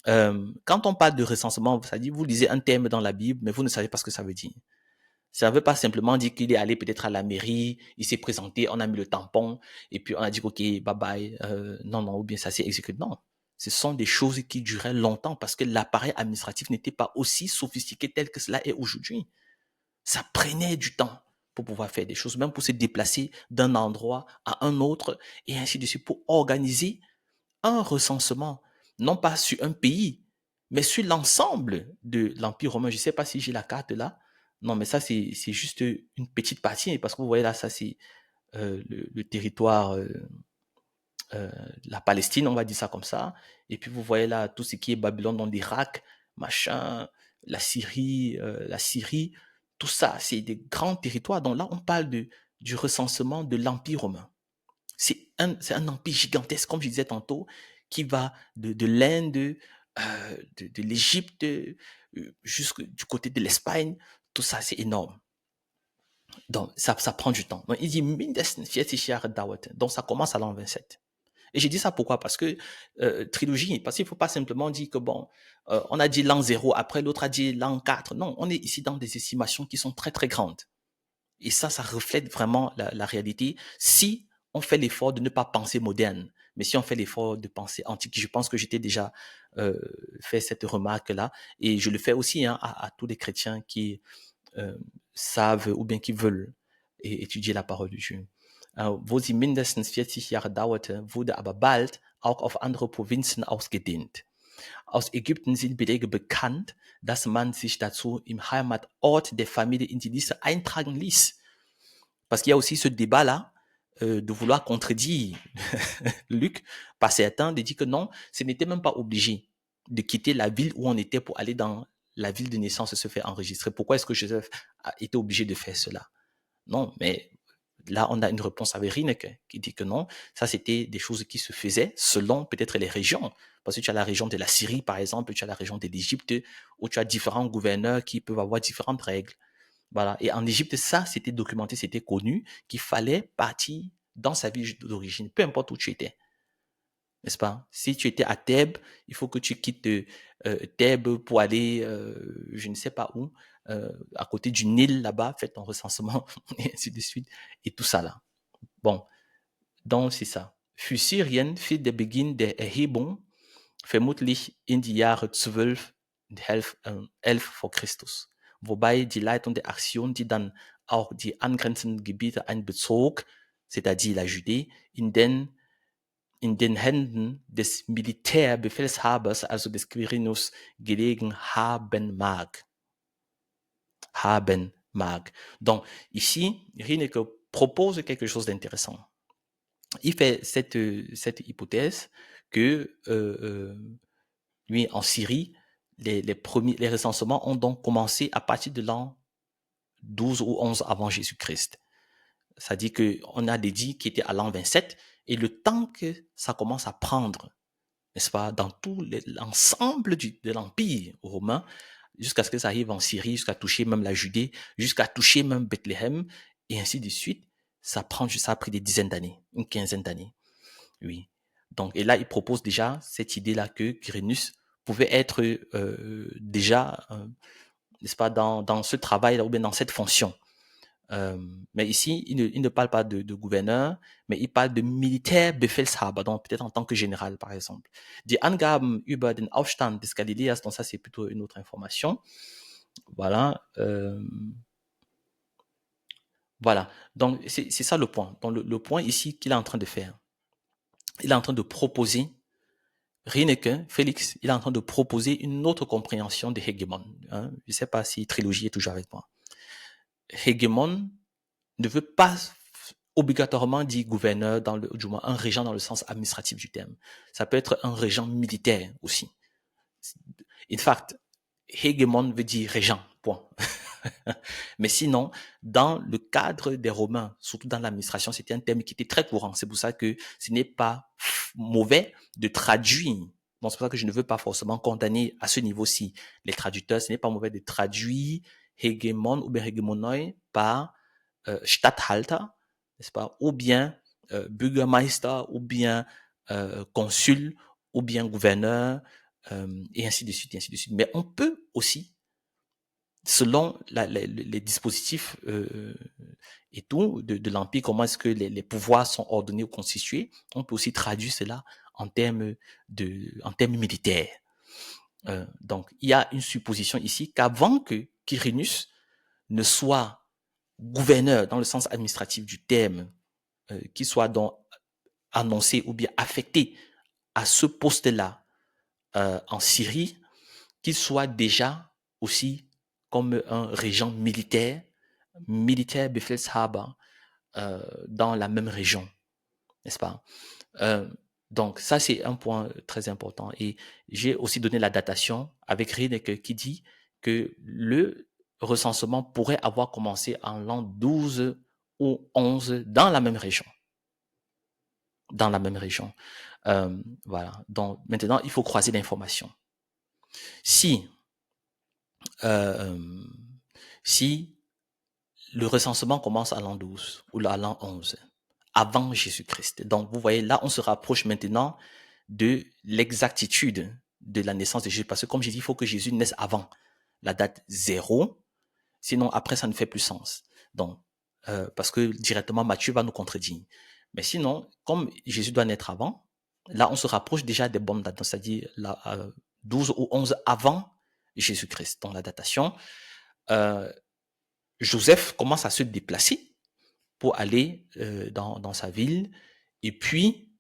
quand on parle de recensement, ça dit vous lisez un terme dans la Bible, mais vous ne savez pas ce que ça veut dire. Ça ne veut pas simplement dire qu'il est allé peut-être à la mairie, il s'est présenté, on a mis le tampon, et puis on a dit ok, bye bye, non, ou bien ça s'est exécuté. Non, ce sont des choses qui duraient longtemps parce que l'appareil administratif n'était pas aussi sophistiqué tel que cela est aujourd'hui. Ça prenait du temps pour pouvoir faire des choses, même pour se déplacer d'un endroit à un autre, et ainsi de suite, pour organiser un recensement, non pas sur un pays, mais sur l'ensemble de l'Empire romain. Je ne sais pas si j'ai la carte là. Non, mais ça, c'est juste une petite partie, parce que vous voyez là, ça, c'est le territoire, la Palestine, on va dire ça comme ça. Et puis, vous voyez là, tout ce qui est Babylone, dans l'Irak, machin, la Syrie, tout ça, c'est des grands territoires. Donc là, on parle du recensement de l'Empire romain. C'est un empire gigantesque, comme je disais tantôt, qui va de l'Inde, de l'Égypte, jusque du côté de l'Espagne. Tout ça, c'est énorme. Donc, ça prend du temps. Donc, il dit mindestens 40 Jahre dauerte. Donc, ça commence à l'an 27. Et j'ai dit ça pourquoi? Parce que trilogie, parce qu'il ne faut pas simplement dire que bon, on a dit l'an 0, après l'autre a dit l'an 4. Non, on est ici dans des estimations qui sont très, très grandes. Et ça reflète vraiment la réalité. Si on fait l'effort de ne pas penser moderne, mais si on fait l'effort de penser antique, je pense que j'étais déjà fait cette remarque-là, et je le fais aussi à tous les chrétiens qui savent ou bien qui veulent étudier la parole de Dieu. Wo sie mindestens 40 Jahre dauerte, wurde aber bald auch auf andere Provinzen ausgedehnt. Aus Ägypten sind Belege bekannt, dass man sich dazu im Heimatort der Familie in die Liste eintragen ließ. Parce qu'il y a aussi ce débat-là de vouloir contredire Luc par certains, de dire que non, ce n'était même pas obligé de quitter la ville où on était pour aller dans la ville de naissance et se faire enregistrer. Pourquoi est-ce que Joseph a été obligé de faire cela? Non, mais là, on a une réponse avec Rineke qui dit que non, ça c'était des choses qui se faisaient selon peut-être les régions. Parce que tu as la région de la Syrie, par exemple, tu as la région de l'Égypte, où tu as différents gouverneurs qui peuvent avoir différentes règles. Voilà. Et en Égypte, ça, c'était documenté, c'était connu, qu'il fallait partir dans sa ville d'origine, peu importe où tu étais. N'est-ce pas? Si tu étais à Thèbes, il faut que tu quittes Thèbes pour aller, je ne sais pas où, à côté du Nil, là-bas, faire ton recensement, et ainsi de suite, et tout ça là. Bon, donc c'est ça. Für Syrien fiel der Beginn der Erhebung vermutlich in die Jahre 12 und 11 vor Christus. Wobei die Leitung der Aktion, die dann auch die angrenzenden Gebiete einbezog, c'est-à-dire la Judée, in den Händen des Militärbefehlshabers, also des Quirinius, gelegen haben mag. Donc, ici, Rineke propose quelque chose d'intéressant. Il fait cette hypothèse que lui, en Syrie, les recensements ont donc commencé à partir de l'an 12 ou 11 avant Jésus-Christ. C'est-à-dire qu'on a des dits qui étaient à l'an 27, et le temps que ça commence à prendre, n'est-ce pas, dans tout l'ensemble de l'Empire romain, jusqu'à ce que ça arrive en Syrie, jusqu'à toucher même la Judée, jusqu'à toucher même Bethléem, et ainsi de suite, ça a pris des dizaines d'années, une quinzaine d'années. Oui. Donc, et là, il propose déjà cette idée-là que Quirinus pouvait être déjà, n'est-ce pas, dans ce travail-là, ou bien dans cette fonction. Mais ici, il ne parle pas de gouverneur, mais il parle de Militärbefehlshaber, donc peut-être en tant que général, par exemple. Die Angaben über den Aufstand des Galiläas, donc ça, c'est plutôt une autre information. Voilà. Voilà. Donc, c'est ça le point. Donc, le point ici qu'il est en train de faire, il est en train de proposer, rien n'est que Félix, il est en train de proposer une autre compréhension de Hégémon. Hein. Je ne sais pas si Trilogie est toujours avec moi. Hégémon ne veut pas obligatoirement dire gouverneur, du moins un régent dans le sens administratif du terme. Ça peut être un régent militaire aussi. In fact, hégémon veut dire régent, point. Mais sinon, dans le cadre des Romains, surtout dans l'administration, c'était un terme qui était très courant. C'est pour ça que ce n'est pas mauvais de traduire. Donc, c'est pour ça que je ne veux pas forcément condamner à ce niveau-ci les traducteurs. Ce n'est pas mauvais de traduire hégémon ou bien hégémonoi par Statthalter, n'est-ce pas, ou bien Bürgermeister, ou bien consul, ou bien gouverneur, et ainsi de suite, et ainsi de suite. Mais on peut aussi, selon les dispositifs et tout de l'Empire, comment est-ce que les pouvoirs sont ordonnés ou constitués, on peut aussi traduire cela en termes militaires. Donc, il y a une supposition ici qu'avant que Quirinus ne soit gouverneur dans le sens administratif du terme, qui soit donc annoncé ou bien affecté à ce poste-là en Syrie, qu'il soit déjà aussi comme un régent militaire Befehlshaber dans la même région, n'est-ce pas? Donc ça, c'est un point très important. Et j'ai aussi donné la datation avec Riedecker qui dit que le recensement pourrait avoir commencé en l'an 12 ou 11 dans la même région. Dans la même région. Voilà. Donc maintenant, il faut croiser l'information. Si le recensement commence à l'an 12 ou à l'an 11, avant Jésus-Christ. Donc, vous voyez, là, on se rapproche maintenant de l'exactitude de la naissance de Jésus. Parce que, comme j'ai dit, il faut que Jésus naisse avant la date 0. Sinon, après, ça ne fait plus sens. Donc, parce que directement, Matthieu va nous contredire. Mais sinon, comme Jésus doit naître avant, là, on se rapproche déjà des bonnes dates. C'est-à-dire 12 ou 11 avant Jésus-Christ. Dans la datation, Joseph commence à se déplacer pour aller dans sa ville. Et puis,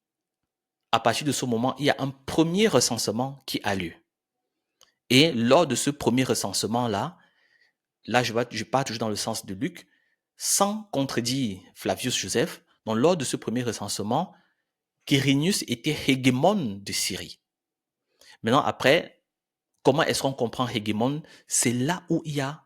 à partir de ce moment, il y a un premier recensement qui a lieu. Et lors de ce premier recensement-là, je pars toujours dans le sens de Luc, sans contredire Flavius Joseph, donc lors de ce premier recensement, Quirinius était hégémon de Syrie. Maintenant, après, comment est-ce qu'on comprend hégémon? C'est là où il y a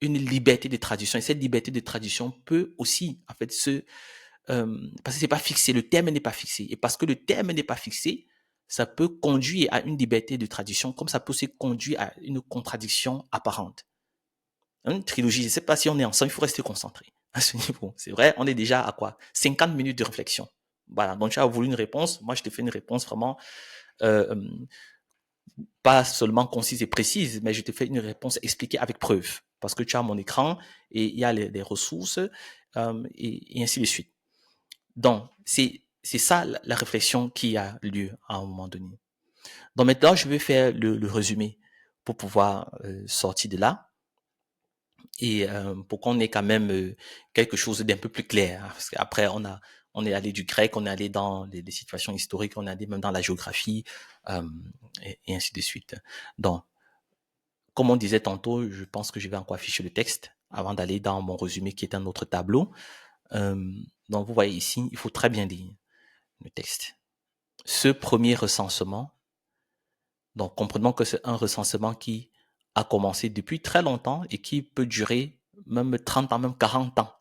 une liberté de traduction. Et cette liberté de traduction peut aussi, en fait, parce que c'est pas fixé, le terme n'est pas fixé. Et parce que le terme n'est pas fixé, ça peut conduire à une liberté de traduction, comme ça peut aussi conduire à une contradiction apparente. Une trilogie, je ne sais pas si on est ensemble, il faut rester concentré à ce niveau. C'est vrai, on est déjà à quoi? 50 minutes de réflexion. Voilà, donc tu as voulu une réponse, moi je te fais une réponse vraiment pas seulement concise et précise, mais je te fais une réponse expliquée avec preuve, parce que tu as mon écran et il y a les ressources et ainsi de suite. Donc, c'est ça la réflexion qui a lieu à un moment donné. Donc maintenant, je vais faire le résumé pour pouvoir sortir de là et pour qu'on ait quand même quelque chose d'un peu plus clair. Hein, parce qu'après, on est allé du grec, on est allé dans les situations historiques, on est allé même dans la géographie et ainsi de suite. Donc, comme on disait tantôt, je pense que je vais encore afficher le texte avant d'aller dans mon résumé qui est un autre tableau. Donc, vous voyez ici, il faut très bien lire le texte. Ce premier recensement Donc, comprenons que c'est un recensement qui a commencé depuis très longtemps et qui peut durer même 30 ans, même 40 ans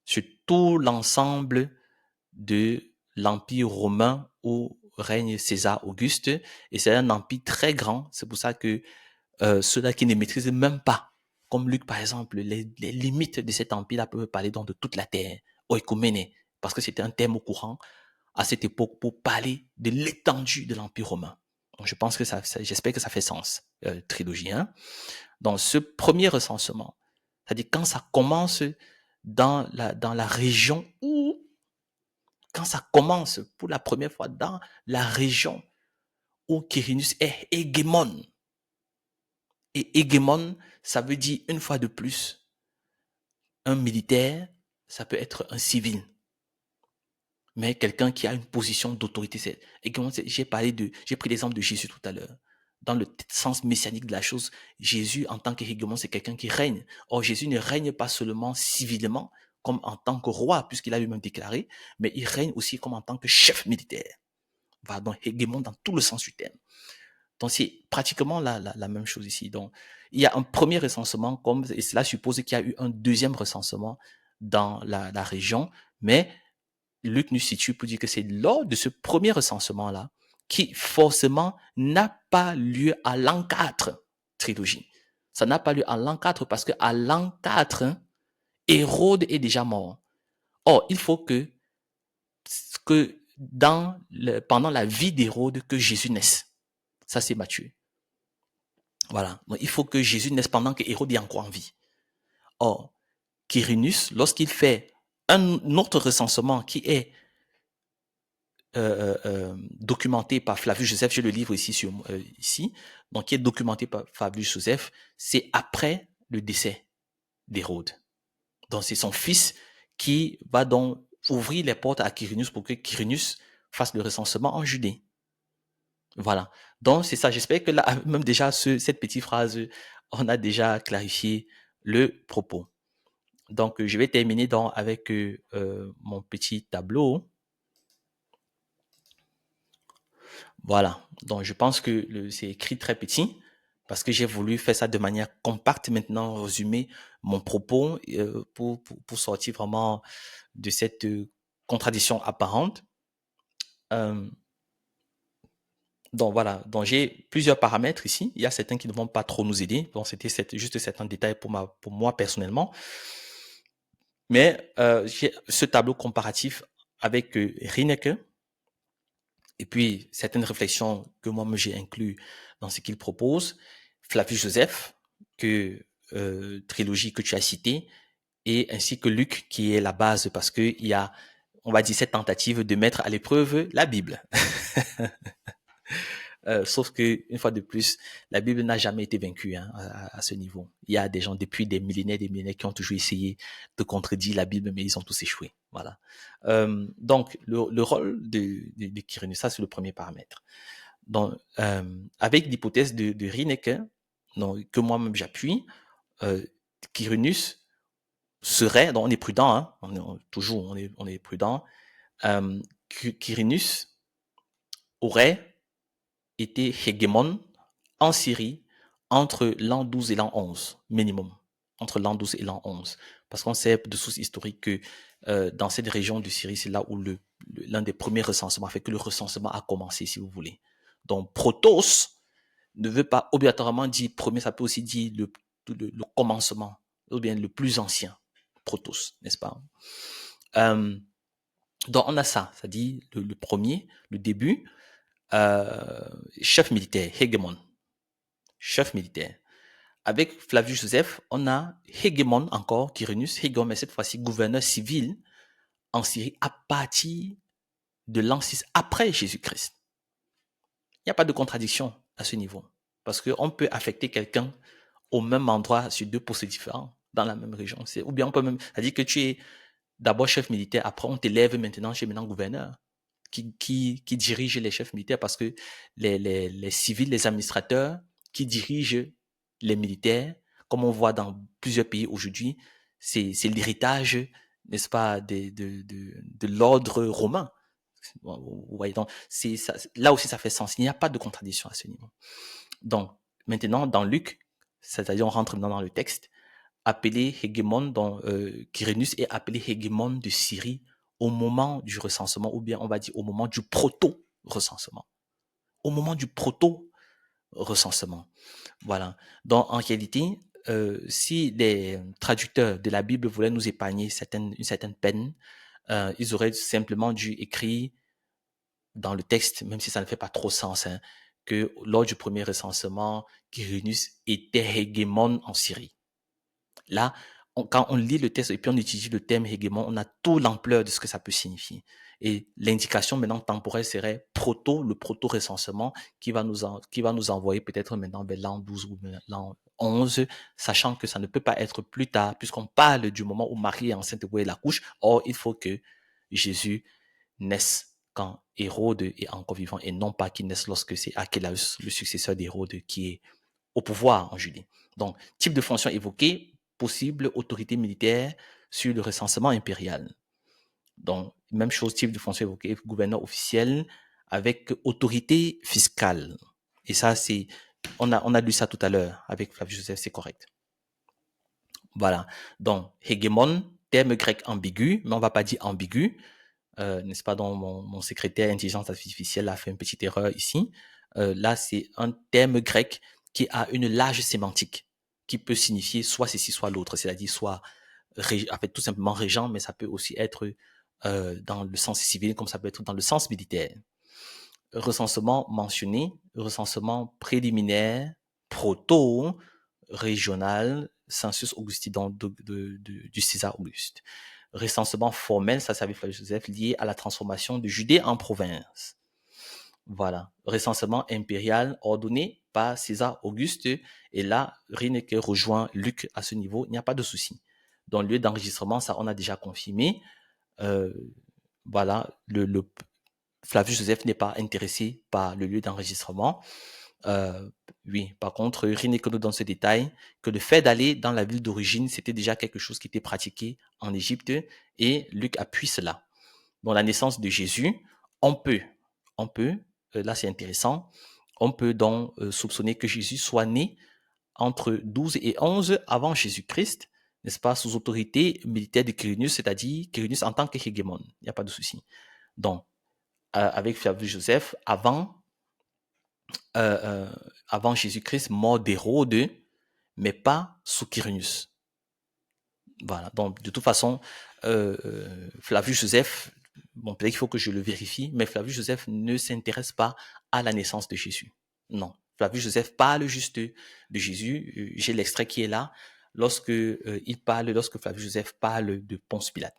sur tout l'ensemble de l'Empire romain où règne César Auguste. Et c'est un empire très grand. C'est pour ça que ceux-là qui ne maîtrisent même pas, comme Luc par exemple, les limites de cet empire-là peuvent parler donc de toute la terre, oikoumene, parce que c'était un terme courant à cette époque pour parler de l'étendue de l'Empire romain. Donc, je pense que j'espère que ça fait sens, trilogie 1. Dans ce premier recensement, c'est-à-dire quand ça commence dans la région où, quand ça commence pour la première fois dans la région où Quirinus est hégémone. Et hégémone, ça veut dire une fois de plus, un militaire, ça peut être un civil. Mais quelqu'un qui a une position d'autorité. J'ai pris l'exemple de Jésus tout à l'heure. Dans le sens messianique de la chose, Jésus, en tant qu'hégémon, c'est quelqu'un qui règne. Or, Jésus ne règne pas seulement civilement, comme en tant que roi, puisqu'il a lui-même déclaré, mais il règne aussi comme en tant que chef militaire. Voilà, donc hégémon dans tout le sens du terme. Donc, c'est pratiquement la même chose ici. Donc, il y a un premier recensement, et cela suppose qu'il y a eu un deuxième recensement dans la région, mais Luc nous situe pour dire que c'est lors de ce premier recensement-là qui forcément n'a pas lieu à l'an 4, trilogie. Ça n'a pas lieu à l'an 4 parce qu'à l'an 4, Hérode est déjà mort. Or, il faut que pendant la vie d'Hérode, que Jésus naisse. Ça, c'est Matthieu. Voilà. Donc, il faut que Jésus naisse pendant que Hérode est encore en vie. Or, Quirinus, lorsqu'il fait un autre recensement qui est documenté par Flavius Joseph, j'ai le livre ici, donc qui est documenté par Flavius Joseph, c'est après le décès d'Hérode. Donc c'est son fils qui va donc ouvrir les portes à Quirinus pour que Quirinus fasse le recensement en Judée. Voilà. Donc c'est ça. J'espère que là, même déjà cette petite phrase, on a déjà clarifié le propos. Donc je vais terminer donc avec mon petit tableau. Voilà. Donc, je pense que c'est écrit très petit parce que j'ai voulu faire ça de manière compacte maintenant, résumer mon propos pour sortir vraiment de cette contradiction apparente. Euh, donc, voilà. Donc, j'ai plusieurs paramètres ici. Il y a certains qui ne vont pas trop nous aider. Donc, c'était juste certains détails pour moi personnellement. Mais j'ai ce tableau comparatif avec Rineke, et puis certaines réflexions que moi-même j'ai inclus dans ce qu'il propose, Flavius Joseph, trilogie que tu as citée, et ainsi que Luc, qui est la base parce que il y a, on va dire, cette tentative de mettre à l'épreuve la Bible. Sauf que, une fois de plus, la Bible n'a jamais été vaincue à ce niveau. Il y a des gens depuis des millénaires qui ont toujours essayé de contredire la Bible, mais ils ont tous échoué. Voilà. Donc, le rôle de Quirinus, ça c'est le premier paramètre. Donc, avec l'hypothèse de Rineke, que moi-même j'appuie, Quirinus serait, donc on est prudent, hein, on est prudent, Quirinus aurait été hégémon en Syrie entre l'an 12 et l'an 11, minimum. Entre l'an 12 et l'an 11. Parce qu'on sait de sources historiques que dans cette région de Syrie, c'est là où l'un des premiers recensements, fait que le recensement a commencé, si vous voulez. Donc, protos ne veut pas obligatoirement dire premier, ça peut aussi dire le commencement, ou bien le plus ancien, protos, n'est-ce pas? Donc, on a ça, ça dit le premier, le début, chef militaire, hégémon, chef militaire. Avec Flavius Joseph, on a hégémon encore, Quirinus, hégémon, mais cette fois-ci gouverneur civil en Syrie à partir de l'an 6 après Jésus-Christ. Il n'y a pas de contradiction à ce niveau, parce qu'on peut affecter quelqu'un au même endroit sur deux postes différents dans la même région. Ou bien on peut même, c'est-à-dire que tu es d'abord chef militaire, après on t'élève maintenant chez maintenant gouverneur qui dirige les chefs militaires parce que les civils, les administrateurs qui dirigent les militaires, comme on voit dans plusieurs pays aujourd'hui, c'est l'héritage, n'est-ce pas, de l'ordre romain. Vous voyez, donc là aussi ça fait sens. Il n'y a pas de contradiction à ce niveau. Donc maintenant dans Luc, c'est-à-dire on rentre maintenant dans le texte, appelé hégémon, dont Quirinus est appelé hégémon de Syrie au moment du recensement, ou bien on va dire au moment du proto-recensement. Au moment du proto-recensement. Voilà. Donc en réalité, si les traducteurs de la Bible voulaient nous épargner une certaine peine, ils auraient simplement dû écrire dans le texte, même si ça ne fait pas trop sens, hein, que lors du premier recensement, Quirinus était hégémon en Syrie. Là, quand on lit le texte et puis on utilise le terme hégémon, on a toute l'ampleur de ce que ça peut signifier. Et l'indication maintenant temporelle serait le proto-recensement qui va nous envoyer peut-être maintenant vers l'an 12 ou l'an 11, sachant que ça ne peut pas être plus tard, puisqu'on parle du moment où Marie est enceinte et où elle accouche. Or, il faut que Jésus naisse quand Hérode est encore vivant et non pas qu'il naisse lorsque c'est Archélaus, le successeur d'Hérode, qui est au pouvoir en Judée. Donc, type de fonction évoquée, possible autorité militaire sur le recensement impérial. Donc, même chose, type de fonction évoquée, gouverneur officiel avec autorité fiscale. Et ça, on a lu ça tout à l'heure avec Flavius Joseph, c'est correct. Voilà. Donc, hégémon, terme grec ambigu, mais on va pas dire ambigu, n'est-ce pas? Donc, mon secrétaire intelligence artificielle a fait une petite erreur ici. Là, c'est un terme grec qui a une large sémantique, qui peut signifier soit ceci, soit l'autre, c'est-à-dire soit en fait, tout simplement régent, mais ça peut aussi être dans le sens civil, comme ça peut être dans le sens militaire. Recensement mentionné, recensement préliminaire, proto, régional, census Augustin du César Auguste. Recensement formel, ça avec Flavius Joseph, lié à la transformation de Judée en province. Voilà. Recensement impérial ordonné par César Auguste. Et là, Rineke rejoint Luc à ce niveau. Il n'y a pas de souci. Dans le lieu d'enregistrement, ça, on a déjà confirmé. Voilà. Flavius Joseph n'est pas intéressé par le lieu d'enregistrement. Oui, par contre, Rineke nous donne ce détail que le fait d'aller dans la ville d'origine, c'était déjà quelque chose qui était pratiqué en Égypte et Luc appuie cela. Dans la naissance de Jésus, on peut, là c'est intéressant, on peut donc soupçonner que Jésus soit né entre 12 et 11 avant Jésus-Christ, n'est-ce pas, sous autorité militaire de Quirinus, c'est-à-dire Quirinus en tant que hégémon. Il n'y a pas de souci. Donc, avec Flavius Joseph, avant Jésus-Christ, mort d'Hérode, mais pas sous Quirinus. Voilà. Donc, de toute façon, Flavius Joseph, bon, peut-être qu'il faut que je le vérifie, mais Flavius Joseph ne s'intéresse pas à la naissance de Jésus. Non. Flavius Joseph parle juste de Jésus. J'ai l'extrait qui est là. Lorsque Flavius Joseph parle de Ponce Pilate.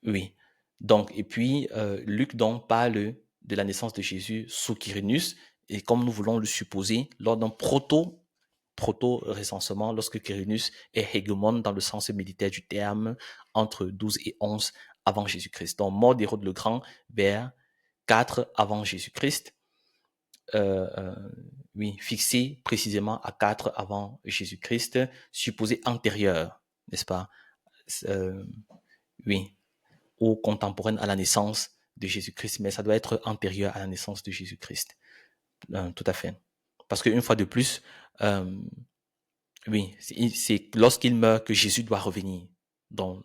Oui. Donc, et puis, Luc donc parle de la naissance de Jésus sous Quirinus, et comme nous voulons le supposer, lors d'un proto-recensement, lorsque Quirinus est hégémon dans le sens militaire du terme, entre 12 et 11 avant Jésus-Christ. Donc, mort d'Hérode le Grand vers 4 avant Jésus-Christ. Oui, fixé précisément à 4 avant Jésus-Christ, supposé antérieur, n'est-ce pas? Oui, ou contemporaine à la naissance de Jésus-Christ, mais ça doit être antérieur à la naissance de Jésus-Christ. Tout à fait. Parce qu'une fois de plus, oui, c'est lorsqu'il meurt que Jésus doit revenir. Donc,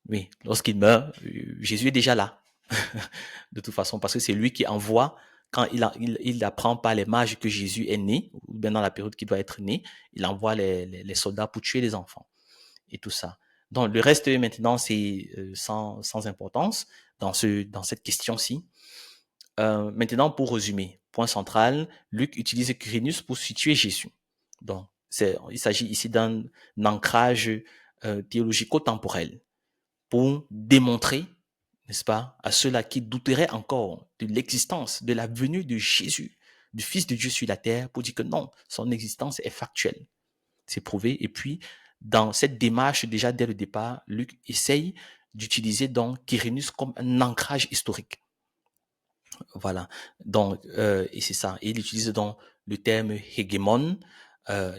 oui, lorsqu'il meurt, Jésus est déjà là. De toute façon, parce que c'est lui qui envoie, quand il apprend par les mages que Jésus est né, ou bien dans la période qu'il doit être né, il envoie les soldats pour tuer les enfants. Et tout ça. Donc, le reste, maintenant, c'est sans importance dans cette question-ci. Maintenant, pour résumer, point central, Luc utilise Quirinus pour situer Jésus. Donc, il s'agit ici d'un ancrage théologico-temporel pour démontrer, n'est-ce pas, à ceux-là qui douteraient encore de l'existence, de la venue de Jésus, du Fils de Dieu sur la terre, pour dire que non, son existence est factuelle. C'est prouvé. Et puis, dans cette démarche, déjà dès le départ, Luc essaye d'utiliser donc Quirinus comme un ancrage historique. Voilà. Donc, et c'est ça. Et il utilise donc le terme hégémon.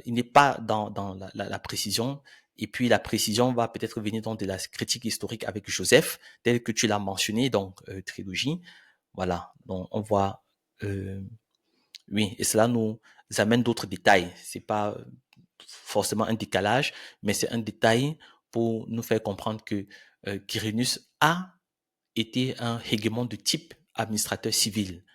Il n'est pas dans la précision. Et puis la précision va peut-être venir donc de la critique historique avec Joseph, tel que tu l'as mentionné, donc trilogie. Voilà, donc on voit, oui, et cela nous amène d'autres détails. C'est pas forcément un décalage, mais c'est un détail pour nous faire comprendre que Quirinus a été un hégémon de type administrateur civil.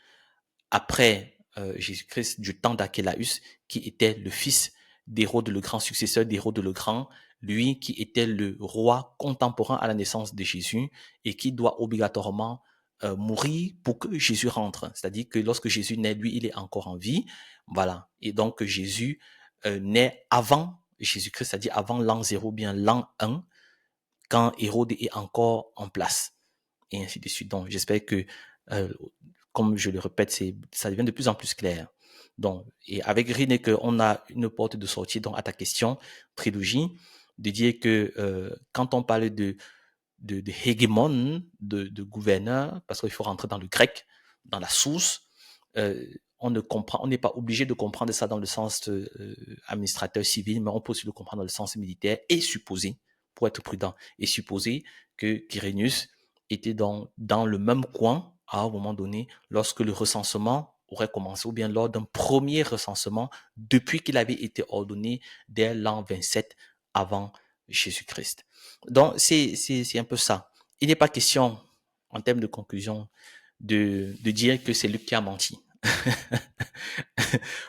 Après Jésus-Christ, du temps d'Archélaüs, qui était le fils d'Hérode le Grand, successeur d'Hérode le Grand, lui qui était le roi contemporain à la naissance de Jésus et qui doit obligatoirement mourir pour que Jésus rentre. C'est-à-dire que lorsque Jésus naît, lui, il est encore en vie. Voilà. Et donc Jésus naît avant Jésus-Christ, c'est-à-dire avant l'an 0, bien l'an 1, quand Hérode est encore en place. Et ainsi de suite. Donc, j'espère que, comme je le répète, ça devient de plus en plus clair. Donc, et avec Rineke, on a une porte de sortie donc à ta question, trilogie, de dire que quand on parle de hégémon, de gouverneur, parce qu'il faut rentrer dans le grec, dans la source, on n'est pas obligé de comprendre ça dans le sens administrateur civil, mais on peut aussi le comprendre dans le sens militaire et supposer, pour être prudent, et supposer que Quirinius était dans le même coin à un moment donné lorsque le recensement aurait commencé, ou bien lors d'un premier recensement depuis qu'il avait été ordonné dès l'an 27 avant Jésus-Christ. Donc, c'est un peu ça. Il n'est pas question, en termes de conclusion, de dire que c'est Luc qui a menti.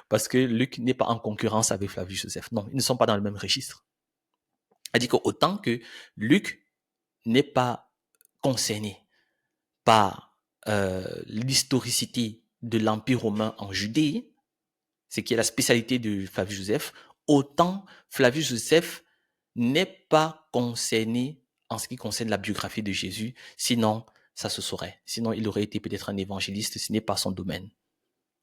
Parce que Luc n'est pas en concurrence avec Flavius Joseph. Non, ils ne sont pas dans le même registre. C'est-à-dire qu'autant que Luc n'est pas concerné par l'historicité de l'Empire romain en Judée, ce qui est la spécialité de Flavius Joseph, autant Flavius Joseph n'est pas concerné en ce qui concerne la biographie de Jésus, sinon ça se saurait. Sinon, il aurait été peut-être un évangéliste, ce n'est pas son domaine,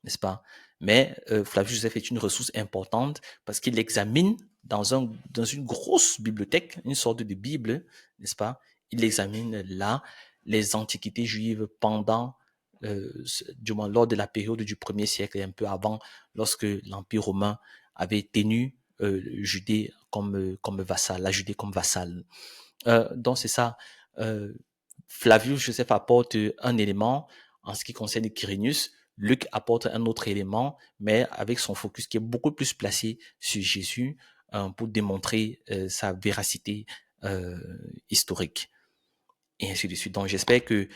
n'est-ce pas? Mais Flavius Joseph est une ressource importante parce qu'il examine dans une grosse bibliothèque, une sorte de Bible, n'est-ce pas? Il examine là les antiquités juives pendant, du moins lors de la période du 1er siècle et un peu avant, lorsque l'Empire romain avait tenu Judée comme vassal, la Judée comme vassal. Donc c'est ça. Flavius Joseph apporte un élément en ce qui concerne Quirinius. Luc apporte un autre élément, mais avec son focus qui est beaucoup plus placé sur Jésus pour démontrer sa véracité historique. Et ainsi de suite. Donc j'espère que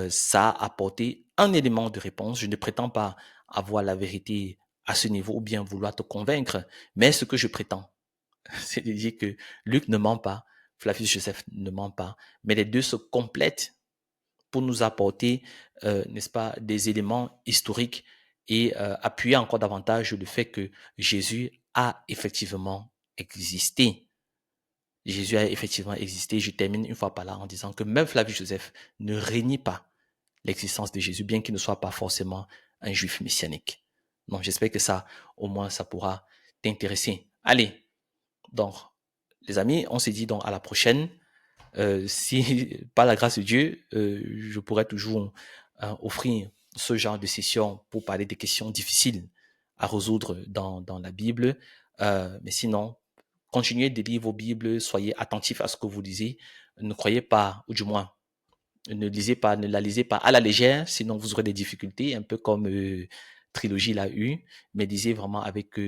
ça a apporté un élément de réponse. Je ne prétends pas avoir la vérité à ce niveau ou bien vouloir te convaincre, mais ce que je prétends, c'est de dire que Luc ne ment pas, Flavius Joseph ne ment pas, mais les deux se complètent pour nous apporter, n'est-ce pas, des éléments historiques et appuyer encore davantage le fait que Jésus a effectivement existé. Jésus a effectivement existé. Je termine une fois par là en disant que même Flavius Joseph ne renie pas l'existence de Jésus, bien qu'il ne soit pas forcément un juif messianique. Donc j'espère que ça, au moins, ça pourra t'intéresser. Allez, donc, les amis, on se dit donc à la prochaine. Si, par la grâce de Dieu, je pourrais toujours offrir ce genre de session pour parler des questions difficiles à résoudre dans la Bible. Mais sinon, continuez de lire vos Bibles, soyez attentifs à ce que vous lisez. Ne croyez pas, ou du moins, ne la lisez pas à la légère, sinon vous aurez des difficultés, un peu comme Trilogie l'a eu, mais lisez vraiment avec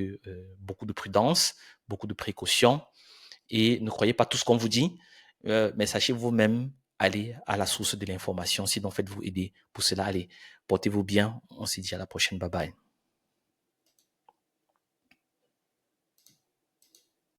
beaucoup de prudence, beaucoup de précaution, et ne croyez pas tout ce qu'on vous dit, mais sachez vous-même aller à la source de l'information, sinon faites-vous aider pour cela. Allez, portez-vous bien, on se dit à la prochaine, bye bye.